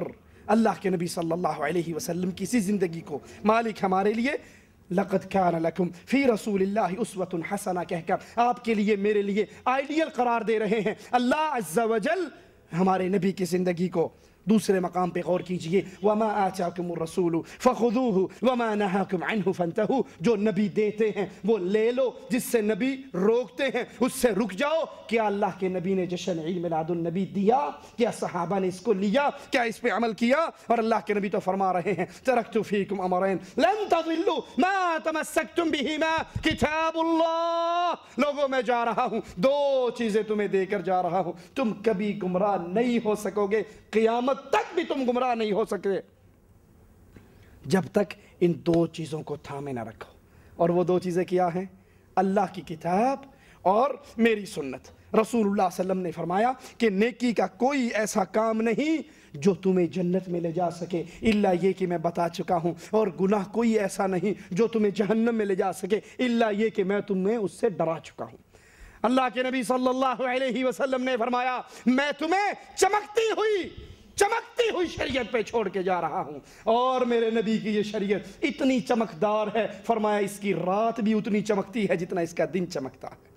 اللہ کے نبی صلی اللہ علیہ وسلم کی اسی زندگی کو مالک ہمارے لیے لَقَدْ كَانَ لَكُمْ فِي رَسُولِ اللَّهِ أُسْوَةٌ حَسَنَةٌ کہہ کر آپ کے لیے میرے لیے آئیڈیل قرار دے رہے ہیں اللہ عز و جل۔ ہمارے نبی کی زندگی کو دوسرے مقام پہ غور کیجئے، وَمَا آتَاكُمُ الرَّسُولُ فَخُذُوهُ وَمَا نَهَاكُمْ عَنْهُ فَانْتَهُوا، جو نبی دیتے ہیں وہ لے لو، جس سے نبی روکتے ہیں اس سے رک جاؤ۔ کیا اللہ کے نبی نے جشن عید میلاد النبی دیا؟ کیا صحابہ نے اس کو لیا؟ کیا اس پہ عمل کیا؟ اور اللہ کے نبی تو فرما رہے ہیں تَرَكْتُ فِيكُمْ أَمْرَيْنِ لَن تَضِلُّوا مَا تَمَسَّكْتُمْ بِهِمَا كِتَابُ اللَّهِ، لوگوں میں جا رہا ہوں، 2 چیزیں تمہیں دے کر جا رہا ہوں، تم کبھی گمراہ نہیں ہو سکو گے، قیامت تک بھی تم گمراہ نہیں ہو سکے جب تک ان 2 چیزوں کو تھامے نہ رکھو۔ اور وہ 2 چیزیں کیا ہیں؟ اللہ کی کتاب اور میری سنت۔ رسول اللہ صلی اللہ علیہ وسلم نے فرمایا کہ نیکی کا کوئی ایسا کام نہیں جو تمہیں جنت میں لے جا سکے الا یہ کہ میں بتا چکا ہوں، اور گناہ کوئی ایسا نہیں جو تمہیں جہنم میں لے جا سکے الا یہ کہ میں تمہیں اس سے ڈرا چکا ہوں۔ اللہ کے نبی صلی اللہ علیہ وسلم نے فرمایا میں تمہیں چمکتی ہوئی شریعت پہ چھوڑ کے جا رہا ہوں، اور میرے نبی کی یہ شریعت اتنی چمکدار ہے، فرمایا اس کی رات بھی اتنی چمکتی ہے جتنا اس کا دن چمکتا ہے،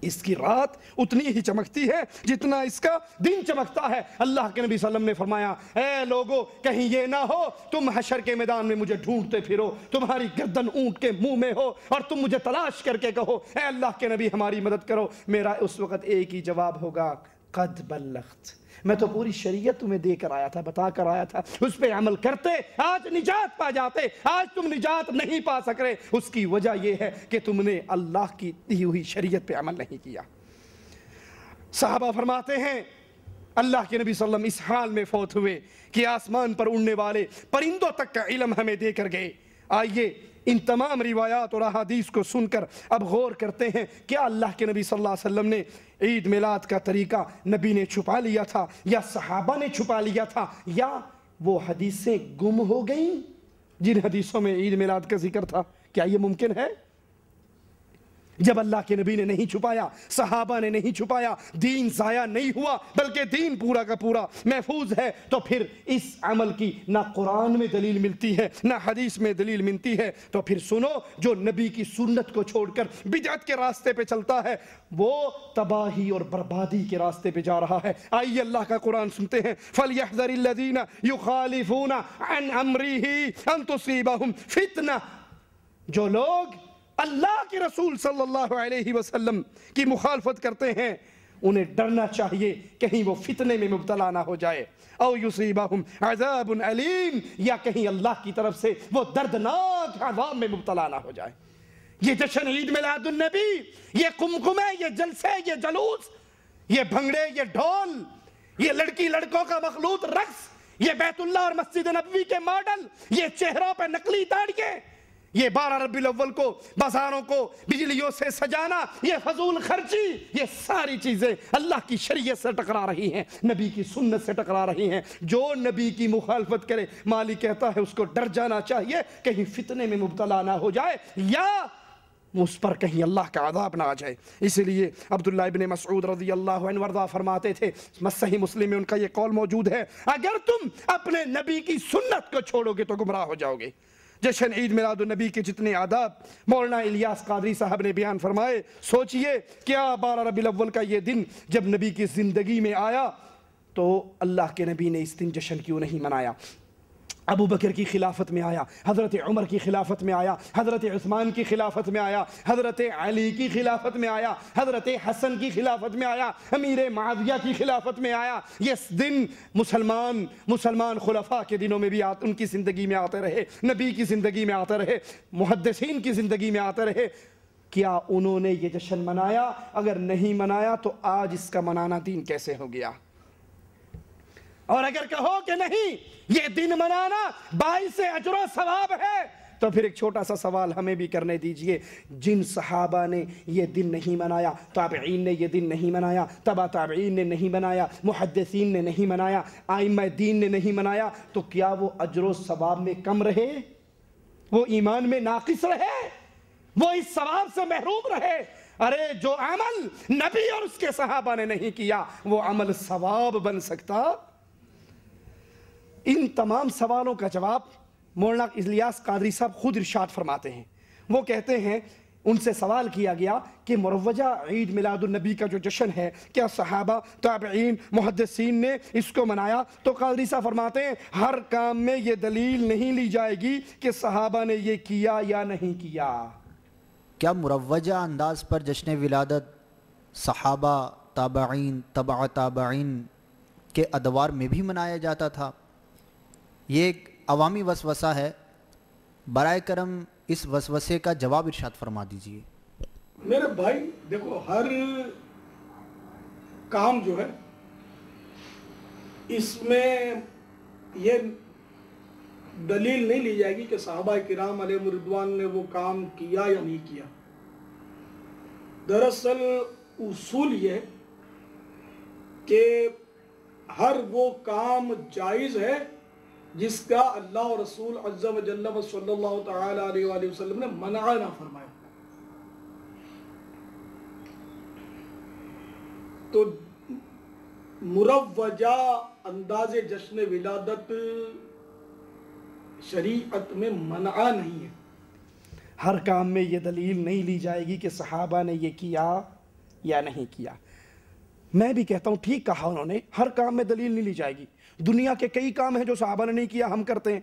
اس کی رات اتنی ہی چمکتی ہے جتنا اس کا دن چمکتا ہے۔ اللہ کے نبی صلی اللہ علیہ وسلم نے فرمایا اے لوگو کہیں یہ نہ ہو تم حشر کے میدان میں مجھے ڈھونڈتے پھرو، تمہاری گردن اونٹ کے منہ میں ہو اور تم مجھے تلاش کر کے کہو اے اللہ کے نبی ہماری مدد کرو، میرا اس وقت ایک ہی جواب ہوگا قد بلغت، میں تو پوری شریعت تمہیں دے کر آیا تھا، بتا کر آیا تھا، اس پہ عمل کرتے آج نجات پا جاتے، آج تم نجات نہیں پا سک رہے، اس کی وجہ یہ ہے کہ تم نے اللہ کی دی ہوئی شریعت پہ عمل نہیں کیا۔ صحابہ فرماتے ہیں اللہ کے نبی صلی اللہ علیہ وسلم اس حال میں فوت ہوئے کہ آسمان پر اڑنے والے پرندوں تک کا علم ہمیں دے کر گئے۔ آئیے ان تمام روایات اور احادیث کو سن کر اب غور کرتے ہیں کیا اللہ کے نبی صلی اللہ علیہ وسلم نے عید میلاد کا طریقہ نبی نے چھپا لیا تھا یا صحابہ نے چھپا لیا تھا، یا وہ حدیثیں گم ہو گئیں جن حدیثوں میں عید میلاد کا ذکر تھا، کیا یہ ممکن ہے؟ جب اللہ کے نبی نے نہیں چھپایا، صحابہ نے نہیں چھپایا، دین ضائع نہیں ہوا بلکہ دین پورا کا پورا محفوظ ہے، تو پھر اس عمل کی نہ قرآن میں دلیل ملتی ہے نہ حدیث میں دلیل ملتی ہے۔ تو پھر سنو، جو نبی کی سنت کو چھوڑ کر بدعت کے راستے پہ چلتا ہے وہ تباہی اور بربادی کے راستے پہ جا رہا ہے۔ آئیے اللہ کا قرآن سنتے ہیں، فَلْيَحْذَرِ الَّذِينَ يُخَالِفُونَ عَنْ أَمْرِهِ أَن تُصِيبَهُمْ فِتْنَةٌ، جو لوگ اللہ کے رسول صلی اللہ علیہ وسلم کی مخالفت کرتے ہیں انہیں ڈرنا چاہیے کہیں وہ فتنے میں مبتلا نہ ہو جائے، او یصیبہم عذاب علیم، یا کہیں اللہ کی طرف سے وہ دردناک عذاب میں مبتلا نہ ہو جائے۔ یہ جشن عید میلاد النبی، یہ قمقمے، یہ جلسے، یہ جلوس، یہ بھنگڑے، یہ ڈھول، یہ لڑکی لڑکوں کا مخلوط رقص، یہ بیت اللہ اور مسجد نبوی کے ماڈل، یہ چہروں پہ نقلی داڑھیاں، یہ 12 ربیع الاول کو بازاروں کو بجلیوں سے سجانا، یہ فضول خرچی، یہ ساری چیزیں اللہ کی شریعت سے ٹکرا رہی ہیں، نبی کی سنت سے ٹکرا رہی ہیں۔ جو نبی کی مخالفت کرے، مالک کہتا ہے اس کو ڈر جانا چاہیے کہیں فتنے میں مبتلا نہ ہو جائے یا اس پر کہیں اللہ کا عذاب نہ آ جائے۔ اسی لیے عبداللہ ابن مسعود رضی اللہ عنہ وارضہ فرماتے تھے، صحیح مسلم میں ان کا یہ قول موجود ہے، اگر تم اپنے نبی کی سنت کو چھوڑو گے تو گمراہ ہو جاؤ گے۔ جشن عید میلاد النبی کے جتنے آداب مولانا الیاس قادری صاحب نے بیان فرمائے، سوچئے کیا 12 ربیع الاول کا یہ دن جب نبی کی زندگی میں آیا تو اللہ کے نبی نے اس دن جشن کیوں نہیں منایا؟ ابو بکر کی خلافت میں آیا، حضرت عمر کی خلافت میں آیا، حضرت عثمان کی خلافت میں آیا، حضرت علی کی خلافت میں آیا، حضرت حسن کی خلافت میں آیا، امیر معاویہ کی خلافت میں آیا۔ یہ دن مسلمان خلفاء کے دنوں میں بھی ان کی زندگی میں آتے رہے، نبی کی زندگی میں آتے رہے، محدثین کی زندگی میں آتے رہے۔ کیا انہوں نے یہ جشن منایا؟ اگر نہیں منایا تو آج اس کا منانا دین کیسے ہو گیا؟ اور اگر کہو کہ نہیں یہ دن منانا باعث اجر و ثواب ہے تو پھر ایک چھوٹا سا سوال ہمیں بھی کرنے دیجئے، جن صحابہ نے یہ دن نہیں منایا، تابعین نے یہ دن نہیں منایا، تبع تابعین نے نہیں منایا، محدثین نے نہیں منایا، ائمہ دین نے نہیں منایا، تو کیا وہ اجر و ثواب میں کم رہے؟ وہ ایمان میں ناقص رہے؟ وہ اس ثواب سے محروم رہے؟ ارے جو عمل نبی اور اس کے صحابہ نے نہیں کیا وہ عمل ثواب بن سکتا؟ ان تمام سوالوں کا جواب مولانا الیاس قادری صاحب خود ارشاد فرماتے ہیں۔ وہ کہتے ہیں، ان سے سوال کیا گیا کہ مروجہ عید میلاد النبی کا جو جشن ہے کیا صحابہ، تابعین، محدثین نے اس کو منایا؟ تو قادری صاحب فرماتے ہیں ہر کام میں یہ دلیل نہیں لی جائے گی کہ صحابہ نے یہ کیا یا نہیں کیا۔ کیا مروجہ انداز پر جشن ولادت صحابہ، تابعین، تبع تابعین کے ادوار میں بھی منایا جاتا تھا؟ یہ ایک عوامی وسوسہ ہے، برائے کرم اس وسوسے کا جواب ارشاد فرما دیجئے۔ میرے بھائی دیکھو، ہر کام جو ہے اس میں یہ دلیل نہیں لی جائے گی کہ صحابہ کرام علیہ رضوان نے وہ کام کیا یا نہیں کیا۔ دراصل اصول یہ کہ ہر وہ کام جائز ہے جس کا اللہ و رسول عز و جل و صلی اللہ تعالی علیہ وآلہ وسلم نے منع نہ فرمایا۔ تو مروجہ انداز جشن ولادت شریعت میں منع نہیں ہے۔ ہر کام میں یہ دلیل نہیں لی جائے گی کہ صحابہ نے یہ کیا یا نہیں کیا۔ میں بھی کہتا ہوں ٹھیک کہا انہوں نے، ہر کام میں دلیل نہیں لی جائے گی۔ دنیا کے کئی کام ہیں جو صحابہ نے نہیں کیا ہم کرتے ہیں،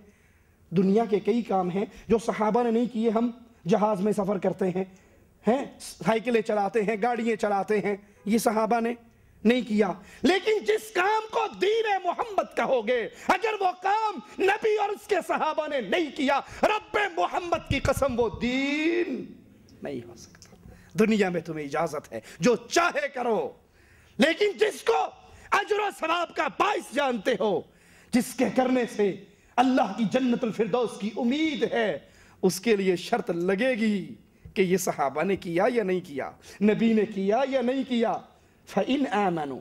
دنیا کے کئی کام ہیں جو صحابہ نے نہیں کیے ہم جہاز میں سفر کرتے ہیں، سائیکلیں چلاتے ہیں، گاڑیاں چلاتے ہیں، یہ صحابہ نے نہیں کیا۔ لیکن جس کام کو دین محمد کہو گے، اگر وہ کام نبی اور اس کے صحابہ نے نہیں کیا، رب محمد کی قسم وہ دین نہیں ہو سکتا۔ دنیا میں تمہیں اجازت ہے جو چاہے کرو، لیکن جس کو اجر و ثواب کا باعث جانتے ہو، جس کے کرنے سے اللہ کی جنت الفردوس کی امید ہے، اس کے لیے شرط لگے گی کہ یہ صحابہ نے کیا یا نہیں کیا، نبی نے کیا یا نہیں کیا۔ فَإِنْ آمَنُوا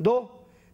2।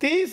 30,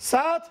7,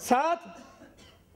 7,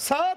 7,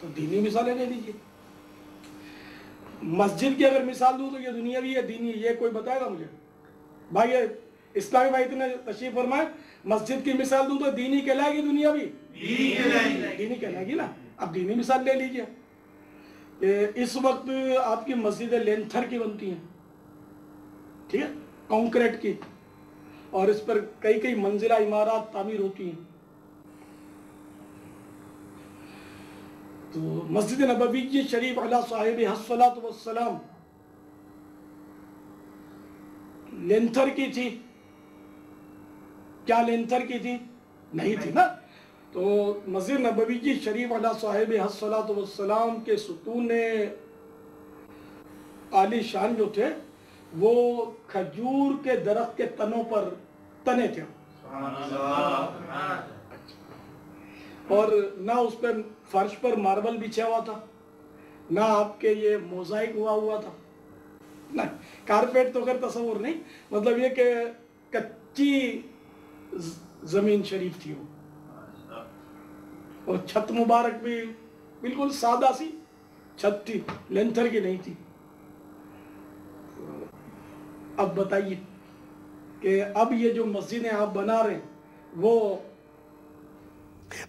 تو دینی مثالیں لے لیجیے. مسجد کی اگر مثال دوں تو یہ دنیاوی ہے دینی یہ کوئی بتائے گا مجھے؟ بھائی اسلامی بھائی اتنے تشریف فرمائے. مسجد کی مثال دوں تو دینی کہلائے گی دنیاوی؟ دینی کہلائے گی نا. اب دینی مثال لے لیجیے. اس وقت آپ کی مسجدیں لینتھر کی بنتی ہیں, ٹھیک ہے, کانکریٹ کی, اور اس پر کئی کئی منزلہ عمارات تعمیر ہوتی ہیں. تو مسجد نبوی شریف علی صاحب الصلاۃ والسلام لینتھر کی تھی کیا؟ لینتھر کی تھی؟ نہیں تھی نا. تو مسجد نبوی شریف علی صاحب الصلاۃ والسلام کے ستون عالی شان جو تھے وہ کھجور کے درخت کے تنوں پر تنے تھے, اور نہ اس پہ فرش پر ماربل بچھا ہوا تھا, نہ آپ کے یہ موزائک ہوا تھا, نہ کارپیٹ تو خیر تصور نہیں, مطلب یہ کہ کچی زمین شریف تھی وہ, اور چھت مبارک بھی بالکل سادہ سی چھت تھی, لینتھر کی نہیں تھی. اب بتائیے کہ اب یہ جو مسجدیں آپ بنا رہے ہیں وہ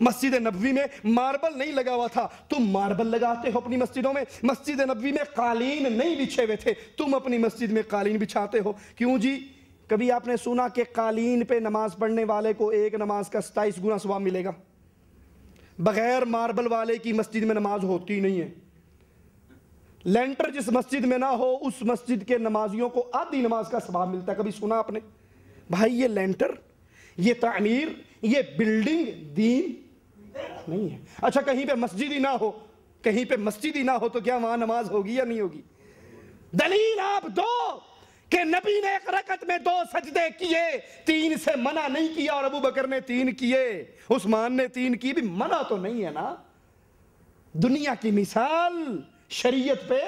مسجد نبوی میں ماربل نہیں لگا ہوا تھا, تم ماربل لگاتے ہو اپنی مسجدوں میں. مسجد نبوی میں قالین نہیں بچھے ہوئے تھے, تم اپنی مسجد میں قالین بچھاتے ہو. کیوں جی؟ کبھی آپ نے سنا کہ قالین پہ نماز پڑھنے والے کو ایک نماز کا 27 گنا ثواب ملے گا؟ بغیر ماربل والے کی مسجد میں نماز ہوتی نہیں ہے. لینٹر جس مسجد میں نہ ہو اس مسجد کے نمازیوں کو آدھی نماز کا ثواب ملتا ہے. کبھی سنا آپ نے؟ بھائی یہ لینٹر, یہ تعمیر, یہ بلڈنگ دین نہیں ہے. اچھا کہیں پہ مسجد ہی نہ ہو, کہیں پہ مسجد ہی نہ ہو تو کیا وہاں نماز ہوگی یا نہیں ہوگی؟ دلیل آپ دو کہ نبی نے ایک رکعت میں 2 سجدے کیے, 3 سے منع نہیں کیا, اور ابو بکر نے 3 کیے, عثمان نے 3 کی, بھی منع تو نہیں ہے نا. دنیا کی مثال شریعت پہ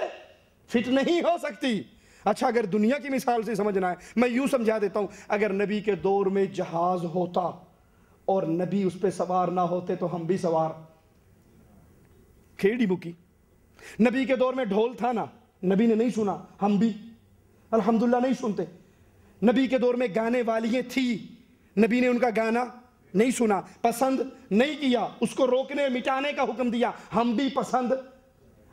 فٹ نہیں ہو سکتی. اچھا اگر دنیا کی مثال سے سمجھنا ہے میں یوں سمجھا دیتا ہوں, اگر نبی کے دور میں جہاز ہوتا اور نبی اس پہ سوار نہ ہوتے تو ہم بھی سوار, کھیڑی بکی. نبی کے دور میں ڈھول تھا نا, نبی نے نہیں سنا, ہم بھی الحمدللہ نہیں سنتے. نبی کے دور میں گانے والیاں تھی, نبی نے ان کا گانا نہیں سنا, پسند نہیں کیا, اس کو روکنے مٹانے کا حکم دیا, ہم بھی پسند.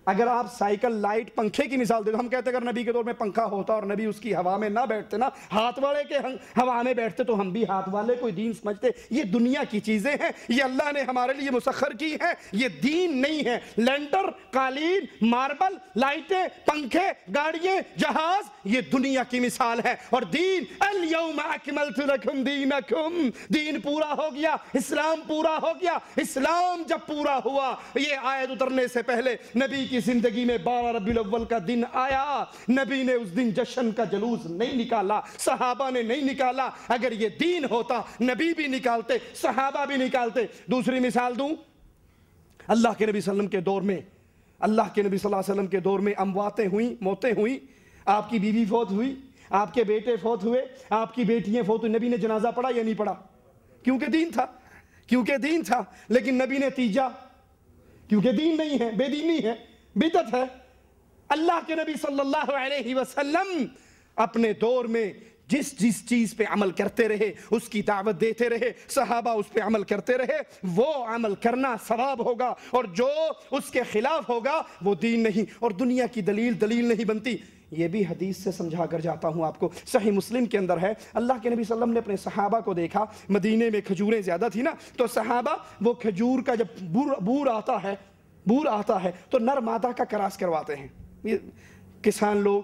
اگر آپ سائیکل لائٹ پنکھے کی مثال دے تو ہم کہتے ہیں اگر نبی کے دور میں پنکھا ہوتا اور نبی اس کی ہوا میں نہ بیٹھتے نا, ہاتھ والے کے ہوا میں بیٹھتے, تو ہم بھی ہاتھ والے کوئی دین سمجھتے. یہ دنیا کی چیزیں ہیں, یہ اللہ نے ہمارے لیے مسخر کی ہیں, یہ دین نہیں ہے. لینٹر, قالین, ماربل, لائٹیں, پنکھے, گاڑیاں, جہاز, یہ دنیا کی مثال ہے. اور دین الیوم اکملت لکم دینکم, دین پورا ہو گیا, اسلام پورا ہو گیا. اسلام جب پورا ہوا, یہ آیت اترنے سے پہلے نبی کی زندگی میں 12 ربیع الاول کا دن آیا, نبی نے اس دن جشن کا جلوس نہیں نکالا, صحابہ نے نہیں نکالا. اگر یہ دین ہوتا نبی بھی نکالتے, صحابہ بھی نکالتے. دوسری مثال دوں, اللہ کے نبی صلی اللہ علیہ وسلم کے دور میں, اللہ کے نبی صلی اللہ علیہ وسلم کے دور میں امواتیں ہوئیں, موتیں ہوئیں. آپ کی بیوی فوت ہوئی, آپ کے بیٹے فوت ہوئے, آپ کی بیٹیاں فوت ہوئی, نبی نے جنازہ پڑھا یا نہیں پڑھا؟ کیونکہ دین تھا, کیونکہ دین تھا. لیکن نبی نے تیجا, کیونکہ دین نہیں ہے, بے دینی ہے, بدعت ہے. اللہ کے نبی صلی اللہ علیہ وسلم اپنے دور میں جس چیز پہ عمل کرتے رہے اس کی دعوت دیتے رہے, صحابہ اس پہ عمل کرتے رہے, وہ عمل کرنا ثواب ہوگا, اور جو اس کے خلاف ہوگا وہ دین نہیں. اور دنیا کی دلیل نہیں بنتی. یہ بھی حدیث سے سمجھا کر جاتا ہوں آپ کو, صحیح مسلم کے اندر ہے, اللہ کے نبی صلی اللہ علیہ وسلم نے اپنے صحابہ کو دیکھا, مدینے میں کھجوریں زیادہ تھی نا, تو صحابہ وہ کھجور کا جب بور آتا ہے تو نر مادہ کا کراس کرواتے ہیں. یہ کسان لوگ,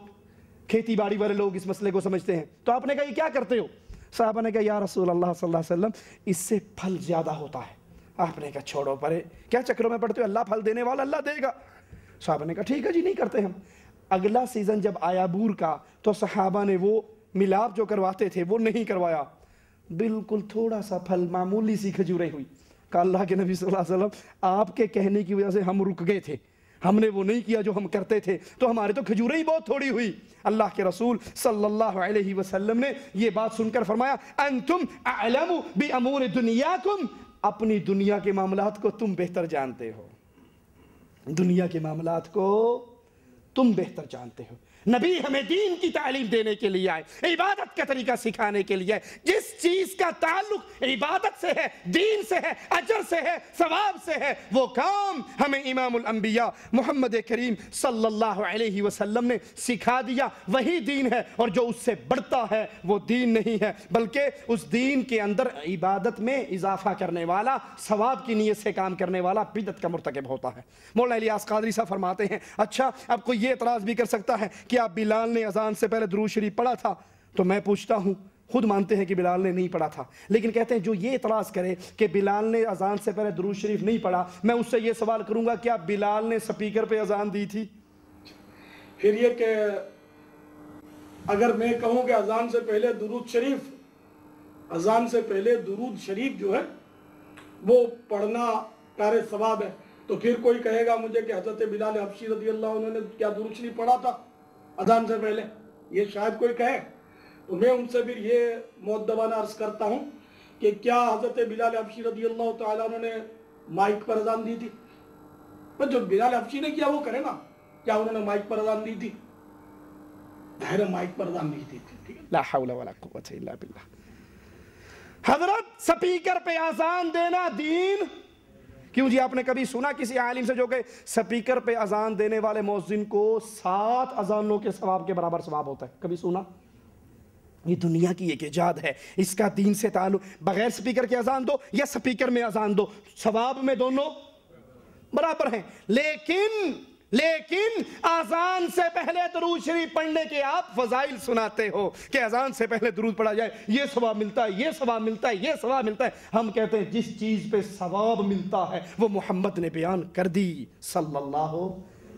کھیتی باڑی والے لوگ اس مسئلے کو سمجھتے ہیں. تو آپ نے کہا یہ کیا کرتے ہو؟ صحابہ نے کہا یا رسول اللہ صلی اللہ علیہ وسلم اس سے پھل زیادہ ہوتا ہے. آپ نے کہا چھوڑو پرے, کیا چکروں میں پڑتے ہو, اللہ پھل دینے والا, اللہ دے گا. صحابہ نے کہا ٹھیک ہے جی, نہیں کرتے ہم. اگلا سیزن جب آیا بور کا تو صحابہ نے وہ ملاپ جو کرواتے تھے وہ نہیں کروایا, بالکل تھوڑا سا پھل, معمولی سی کھجوریں ہوئی. کہا اللہ کے نبی صلی اللہ علیہ وسلم آپ کے کہنے کی وجہ سے ہم رک گئے تھے, ہم نے وہ نہیں کیا جو ہم کرتے تھے, تو ہمارے تو کھجوریں ہی بہت تھوڑی ہوئی. اللہ کے رسول صلی اللہ علیہ وسلم نے یہ بات سن کر فرمایا انتم اعلم بامور دنیاکم, اپنی دنیا کے معاملات کو تم بہتر جانتے ہو. دنیا کے معاملات کو تم بہتر جانتے ہو. نبی ہمیں دین کی تعلیم دینے کے لیے آئے, عبادت کا طریقہ سکھانے کے لیے آئے. جس چیز کا تعلق عبادت سے ہے, دین سے ہے, اجر سے ہے, ثواب سے ہے, وہ کام ہمیں امام الانبیاء محمد کریم صلی اللہ علیہ وسلم نے سکھا دیا. وہی دین ہے, اور جو اس سے بڑھتا ہے وہ دین نہیں ہے, بلکہ اس دین کے اندر عبادت میں اضافہ کرنے والا, ثواب کی نیت سے کام کرنے والا بدعت کا مرتکب ہوتا ہے. مولانا الیاس قادری صاحب فرماتے ہیں, اچھا اب کوئی یہ اعتراض بھی کر سکتا ہے کہ آپ بلال نے اذان سے پہلے درود شریف پڑھا تھا, تو میں پوچھتا ہوں, خود مانتے ہیں کہ بلال نے نہیں پڑھا تھا, لیکن کہتے ہیں جو یہ اعتراض کرے کہ بلال نے اذان سے پہلے درود شریف نہیں پڑھا, میں اس سے یہ سوال کروں گا کیا بلال نے سپیکر پہ اذان دی تھی؟ پھر یہ کہ اگر میں کہوں کہ اذان سے پہلے درود شریف, اذان سے پہلے درود شریف جو ہے وہ پڑھنا کار ثواب ہے, تو پھر کوئی کہے گا مجھے کہ حضرت بلال حبشی رضی اللہ عنہ نے کیا درود شریف پڑھا تھا اذان سے پہلے, یہ شاید کوئی کہے. تو میں ان سے پھر یہ مؤدبانہ عرض کرتا ہوں کہ کیا حضرت بلال حبشی رضی اللہ تعالیٰ عنہ نے مائک پر اذان دی تھی؟ پر جو بلال حبشی نے کیا وہ کرے نا, کیا انہوں نے مائک پر اذان دی تھی؟ ظاہر مائک پر اذان نہیں دی تھی. لا حول ولا قوت الا باللہ. حضرت سپیکر پہ اذان دینا دین کیوں جی؟ آپ نے کبھی سنا کسی عالم سے جو کہ سپیکر پہ اذان دینے والے مؤذن کو 7 اذانوں کے ثواب کے برابر ثواب ہوتا ہے؟ کبھی سنا؟ یہ دنیا کی ایک ایجاد ہے, اس کا دین سے تعلق. بغیر سپیکر کے اذان دو یا سپیکر میں اذان دو, ثواب میں دونوں برابر ہیں. لیکن اذان سے پہلے درود شریف پڑھنے کے آپ فضائل سناتے ہو کہ اذان سے پہلے درود پڑھا جائے, یہ ثواب ملتا ہے, یہ ثواب ملتا ہے, یہ ثواب ملتا ہے. ہم کہتے ہیں جس چیز پہ ثواب ملتا ہے وہ محمد نے بیان کر دی صلی اللہ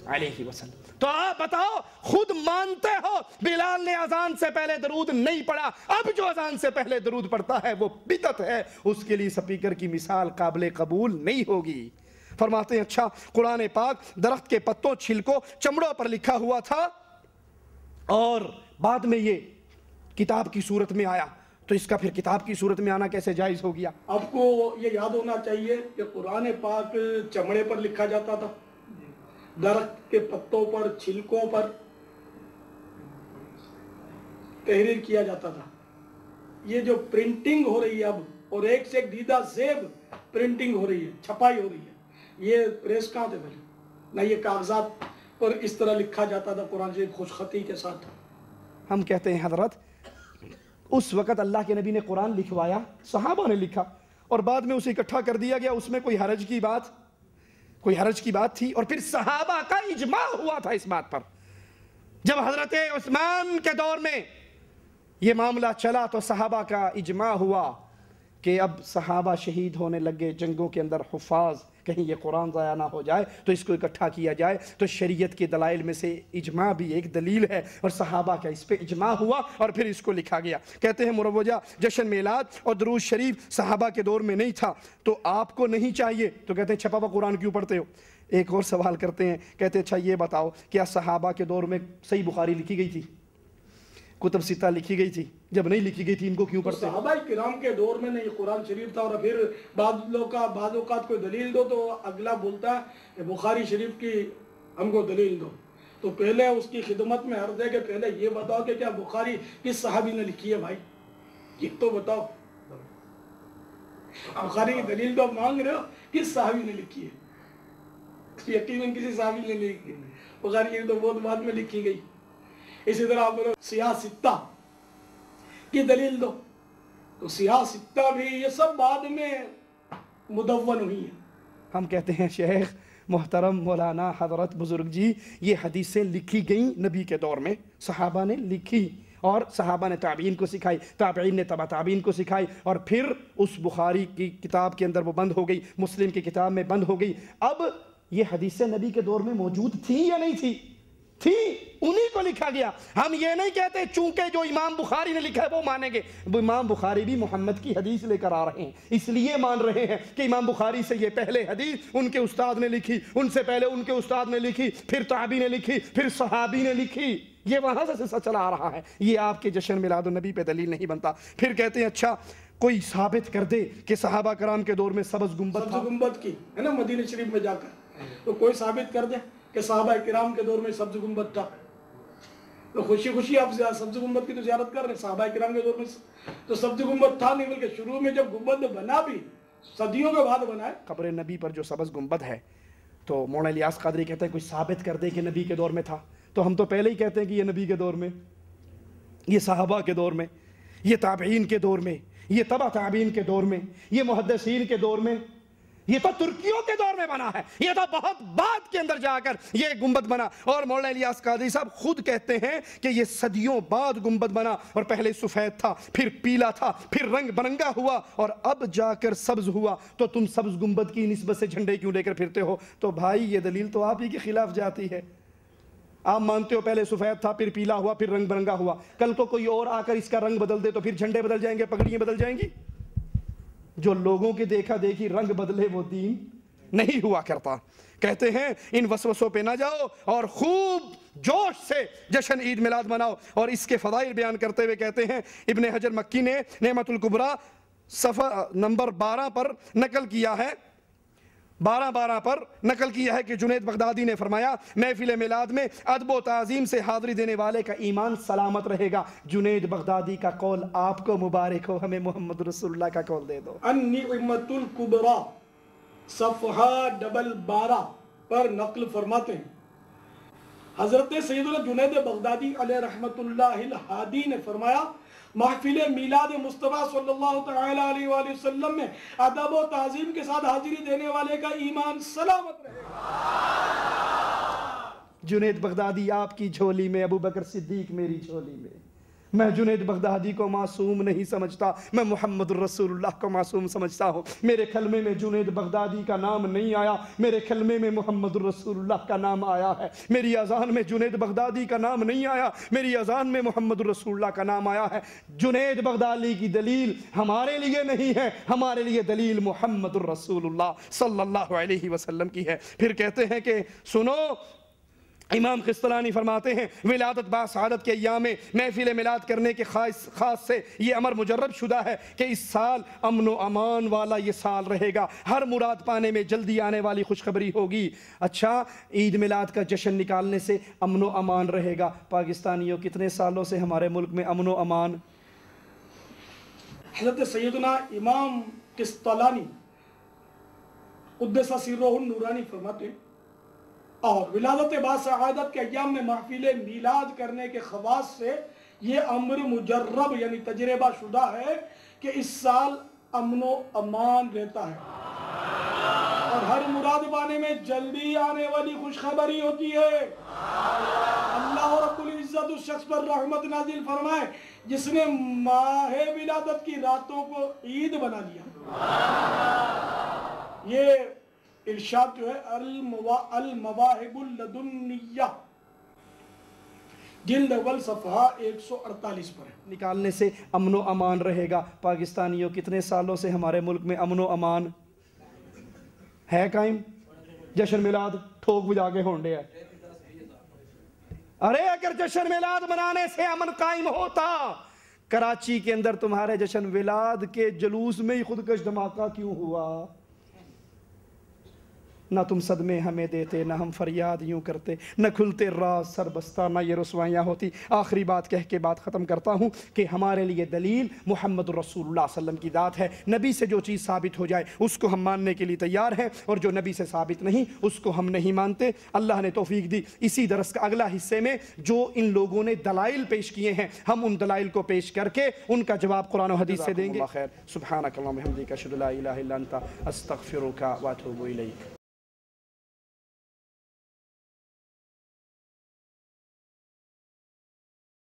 علیہ وسلم. تو آپ بتاؤ, خود مانتے ہو بلال نے اذان سے پہلے درود نہیں پڑھا, اب جو اذان سے پہلے درود پڑھتا ہے وہ بدعت ہے, اس کے لیے سپیکر کی مثال قابل قبول نہیں ہوگی. فرماتے ہیں اچھا قرآن پاک درخت کے پتوں, چھلکوں, چمڑوں پر لکھا ہوا تھا اور بعد میں یہ کتاب کی صورت میں آیا, تو اس کا پھر کتاب کی صورت میں آنا کیسے جائز ہو گیا؟ آپ کو یہ یاد ہونا چاہیے کہ قرآن پاک چمڑے پر لکھا جاتا تھا, درخت کے پتوں پر, چھلکوں پر تحریر کیا جاتا تھا. یہ جو پرنٹنگ ہو رہی ہے اب, اور ایک سے ایک دیدہ زیب پرنٹنگ ہو رہی ہے, چھپائی ہو رہی ہے, یہ پریس کہاں تھے پہلے؟ نہ یہ کاغذات پر اس طرح لکھا جاتا تھا قرآن شریف خوش خطی کے ساتھ. ہم کہتے ہیں حضرت اس وقت اللہ کے نبی نے قرآن لکھوایا, صحابہ نے لکھا اور بعد میں اسے اکٹھا کر دیا گیا, اس میں کوئی حرج کی بات تھی, اور پھر صحابہ کا اجماع ہوا تھا اس بات پر. جب حضرت عثمان کے دور میں یہ معاملہ چلا تو صحابہ کا اجماع ہوا کہ اب صحابہ شہید ہونے لگے جنگوں کے اندر, حفاظ, کہیں یہ قرآن ضائع نہ ہو جائے تو اس کو اکٹھا کیا جائے. تو شریعت کے دلائل میں سے اجماع بھی ایک دلیل ہے, اور صحابہ کا اس پہ اجماع ہوا اور پھر اس کو لکھا گیا. کہتے ہیں مروجہ جشن میلاد اور درود شریف صحابہ کے دور میں نہیں تھا, تو آپ کو نہیں چاہیے, تو کہتے ہیں چھپا ہوا قرآن کیوں پڑھتے ہو؟ ایک اور سوال کرتے ہیں, کہتے ہیں اچھا یہ بتاؤ کیا صحابہ کے دور میں صحیح بخاری لکھی گئی تھی, کتب ستہ لکھی گئی تھی؟ جب نہیں لکھی گئی تھی ان کو کیوں پڑھتے؟ صحابہ کرام کے دور میں نہیں قرآن شریف تھا, اور پھر بعض اوقات کوئی دلیل دو تو اگلا بولتا ہے کہ بخاری شریف کی ہم کو دلیل دو. تو پہلے اس کی خدمت میں عرض ہے کہ پہلے یہ بتاؤ کہ کیا بخاری کس صحابی نے لکھی ہے؟ بھائی یہ تو بتاؤ, بخاری کی دلیل تو مانگ رہے ہو, کس صحابی نے لکھی ہے؟ یقیناً کسی صحابی نے نہیں لکھی. بخاری شریف تو بہت بعد میں لکھی گئی. اسی طرح آپ بولو سیاہ ستہ کی دلیل دو, تو سیاہ ستہ بھی یہ سب بعد میں مدون ہوئی ہیں. ہم کہتے ہیں شیخ محترم مولانا حضرت بزرگ جی, یہ حدیثیں لکھی گئیں نبی کے دور میں, صحابہ نے لکھی اور صحابہ نے تابعین کو سکھائی, تابعین نے تبع تابعین کو سکھائی, اور پھر اس بخاری کی کتاب کے اندر وہ بند ہو گئی, مسلم کی کتاب میں بند ہو گئی. اب یہ حدیثیں نبی کے دور میں موجود تھیں یا نہیں تھی؟ تھی, انہی کو لکھا گیا. ہم یہ نہیں کہتے چونکہ جو امام بخاری نے لکھا ہے وہ مانیں گے. امام بخاری بھی محمد کی حدیث لے کر آ رہے ہیں, اس لیے مان رہے ہیں کہ امام بخاری سے یہ پہلے حدیث ان کے استاد نے لکھی, ان سے پہلے ان کے استاد نے لکھی, پھر تابعی نے لکھی, پھر صحابی نے لکھی. یہ وہاں سے سلسلہ چلا آ رہا ہے, یہ آپ کے جشن میلاد النبی پہ دلیل نہیں بنتا. پھر کہتے ہیں اچھا کوئی ثابت کر دے کہ صحابہ کرام کے دور میں سبز گنبد تھا. گنبد کی ہے نا مدینہ شریف میں جا کر, تو کوئی ثابت کر دے کہ صحابہ کرام کے دور میں سبز گنبد تھا، تو خوشی خوشی آپ سبز گنبد کی تو زیارت کر رہے ہیں۔ صحابہ کرام کے دور میں تو سبز گنبد تھا نہیں، بلکہ شروع میں جب گنبد بنا بھی صدیوں کے بعد بنا ہے۔ قبر نبی پر جو سبز گنبد ہے، تو مولانا الیاس قادری کہتے ہیں کوئی ثابت کر دے کہ نبی کے دور میں تھا، تو ہم تو پہلے ہی کہتے ہیں کہ یہ نبی کے دور میں، یہ صحابہ کے دور میں، یہ تابعین کے دور میں، یہ تبع تابعین کے دور میں، یہ محدثین کے دور میں، یہ تو ترکیوں کے دور میں بنا ہے، یہ تو بہت بعد کے اندر جا کر یہ گنبد بنا۔ اور مولانا الیاس قادری صاحب خود کہتے ہیں کہ یہ صدیوں بعد گنبد بنا، اور پہلے سفید تھا، پھر پیلا تھا، پھر رنگ برنگا ہوا، اور اب جا کر سبز ہوا۔ تو تم سبز گنبد کی نسبت سے جھنڈے کیوں لے کر پھرتے ہو؟ تو بھائی یہ دلیل تو آپ ہی کے خلاف جاتی ہے۔ آپ مانتے ہو پہلے سفید تھا، پھر پیلا ہوا، پھر رنگ برنگا ہوا، کل کو کوئی اور آ کر اس کا رنگ بدل دے تو پھر جھنڈے بدل جائیں گے، پگڑیاں بدل جائیں گی؟ جو لوگوں کے دیکھا دیکھی رنگ بدلے وہ دین نہیں ہوا کرتا۔ کہتے ہیں ان وسوسوں پہ نہ جاؤ اور خوب جوش سے جشن عید میلاد مناؤ۔ اور اس کے فضائل بیان کرتے ہوئے کہتے ہیں ابن حجر مکی نے نعمت الکبریٰ صفحہ نمبر 12 پر نقل کیا ہے، 12 پر نقل کیا ہے کہ جنید بغدادی نے فرمایا محفل میلاد میں ادب و تعظیم سے حاضری دینے والے کا ایمان سلامت رہے گا۔ جنید بغدادی کا قول آپ کو مبارک ہو، ہمیں محمد رسول اللہ کا قول دے دو۔ النعمت الکبریٰ صفحہ 12 پر نقل فرماتے ہیں حضرت سیدنا جنید بغدادی علیہ رحمت اللہ الہادی نے فرمایا محفل میلاد مصطفیٰ صلی اللہ تعالیٰ علیہ وآلہ وسلم میں ادب و تعظیم کے ساتھ حاضری دینے والے کا ایمان سلامت رہے گا۔ جنید بغدادی آپ کی جھولی میں، ابو بکر صدیق میری جھولی میں۔ میں جنید بغدادی کو معصوم نہیں سمجھتا، میں محمد رسول اللہ کو معصوم سمجھتا ہوں۔ میرے کلمے میں جنید بغدادی کا نام نہیں آیا، میرے کلمے میں محمد رسول اللہ کا نام آیا ہے۔ میری اذان میں جنید بغدادی کا نام نہیں آیا، میری اذان میں محمد رسول اللہ کا نام آیا ہے۔ جنید بغدادی کی دلیل ہمارے لیے نہیں ہے، ہمارے لیے دلیل محمد رسول اللہ صلی اللہ علیہ وسلم کی ہے۔ پھر کہتے ہیں کہ سنو، امام قسطلانی فرماتے ہیں ولادت باسعادت کے ایام میں محفل میلاد کرنے کے خاص سے یہ امر مجرب شدہ ہے کہ اس سال امن و امان والا یہ سال رہے گا، ہر مراد پانے میں جلدی آنے والی خوشخبری ہوگی۔ اچھا، عید میلاد کا جشن نکالنے سے امن و امان رہے گا۔ پاکستانیوں کتنے سالوں سے ہمارے ملک میں امن و امان؟ حضرت سیدنا امام قسطلانی قدس سرہ النورانی فرماتے ہیں اور ولادت باسعادت کے ایام میں محفل میلاد کرنے کے خواص سے یہ امر مجرب یعنی تجربہ شدہ ہے کہ اس سال امن و امان رہتا ہے اور ہر مراد پانے میں جلدی آنے والی خوشخبری ہوتی ہے۔ اللہ رب العزت اس شخص پر رحمت نازل فرمائے جس نے ماہ ولادت کی راتوں کو عید بنا دیا۔ یہ ارشاد جو ہے المواہب اللدنیہ جلد اول صفحہ 148 پر ہے۔ نکالنے سے امن و امان رہے گا۔ پاکستانیوں کتنے سالوں سے ہمارے ملک میں امن و امان ہے قائم؟ جشن میلاد ٹھوک بجا کے ہونڈے ہے۔ ارے اگر جشن میلاد منانے سے امن قائم ہوتا، کراچی کے اندر تمہارے جشن میلاد کے جلوس میں ہی خودکش دھماکہ کیوں ہوا؟ نہ تم صدمے ہمیں دیتے، نہ ہم فریاد یوں کرتے، نہ کھلتے راز سر بستہ، نہ یہ رسوائیاں ہوتی۔ آخری بات کہہ کے بات ختم کرتا ہوں کہ ہمارے لیے دلیل محمد رسول اللہ صلی اللہ علیہ وسلم کی ذات ہے۔ نبی سے جو چیز ثابت ہو جائے اس کو ہم ماننے کے لیے تیار ہیں، اور جو نبی سے ثابت نہیں اس کو ہم نہیں مانتے۔ اللہ نے توفیق دی، اسی درس کا اگلا حصے میں جو ان لوگوں نے دلائل پیش کیے ہیں ہم ان دلائل کو پیش کر کے ان کا جواب قرآن و حدیث سے دیں گے۔ سبحانک اللہم و بحمدک، اشہد ان لا الہ الا انت، استغفرک و اتوب الیک۔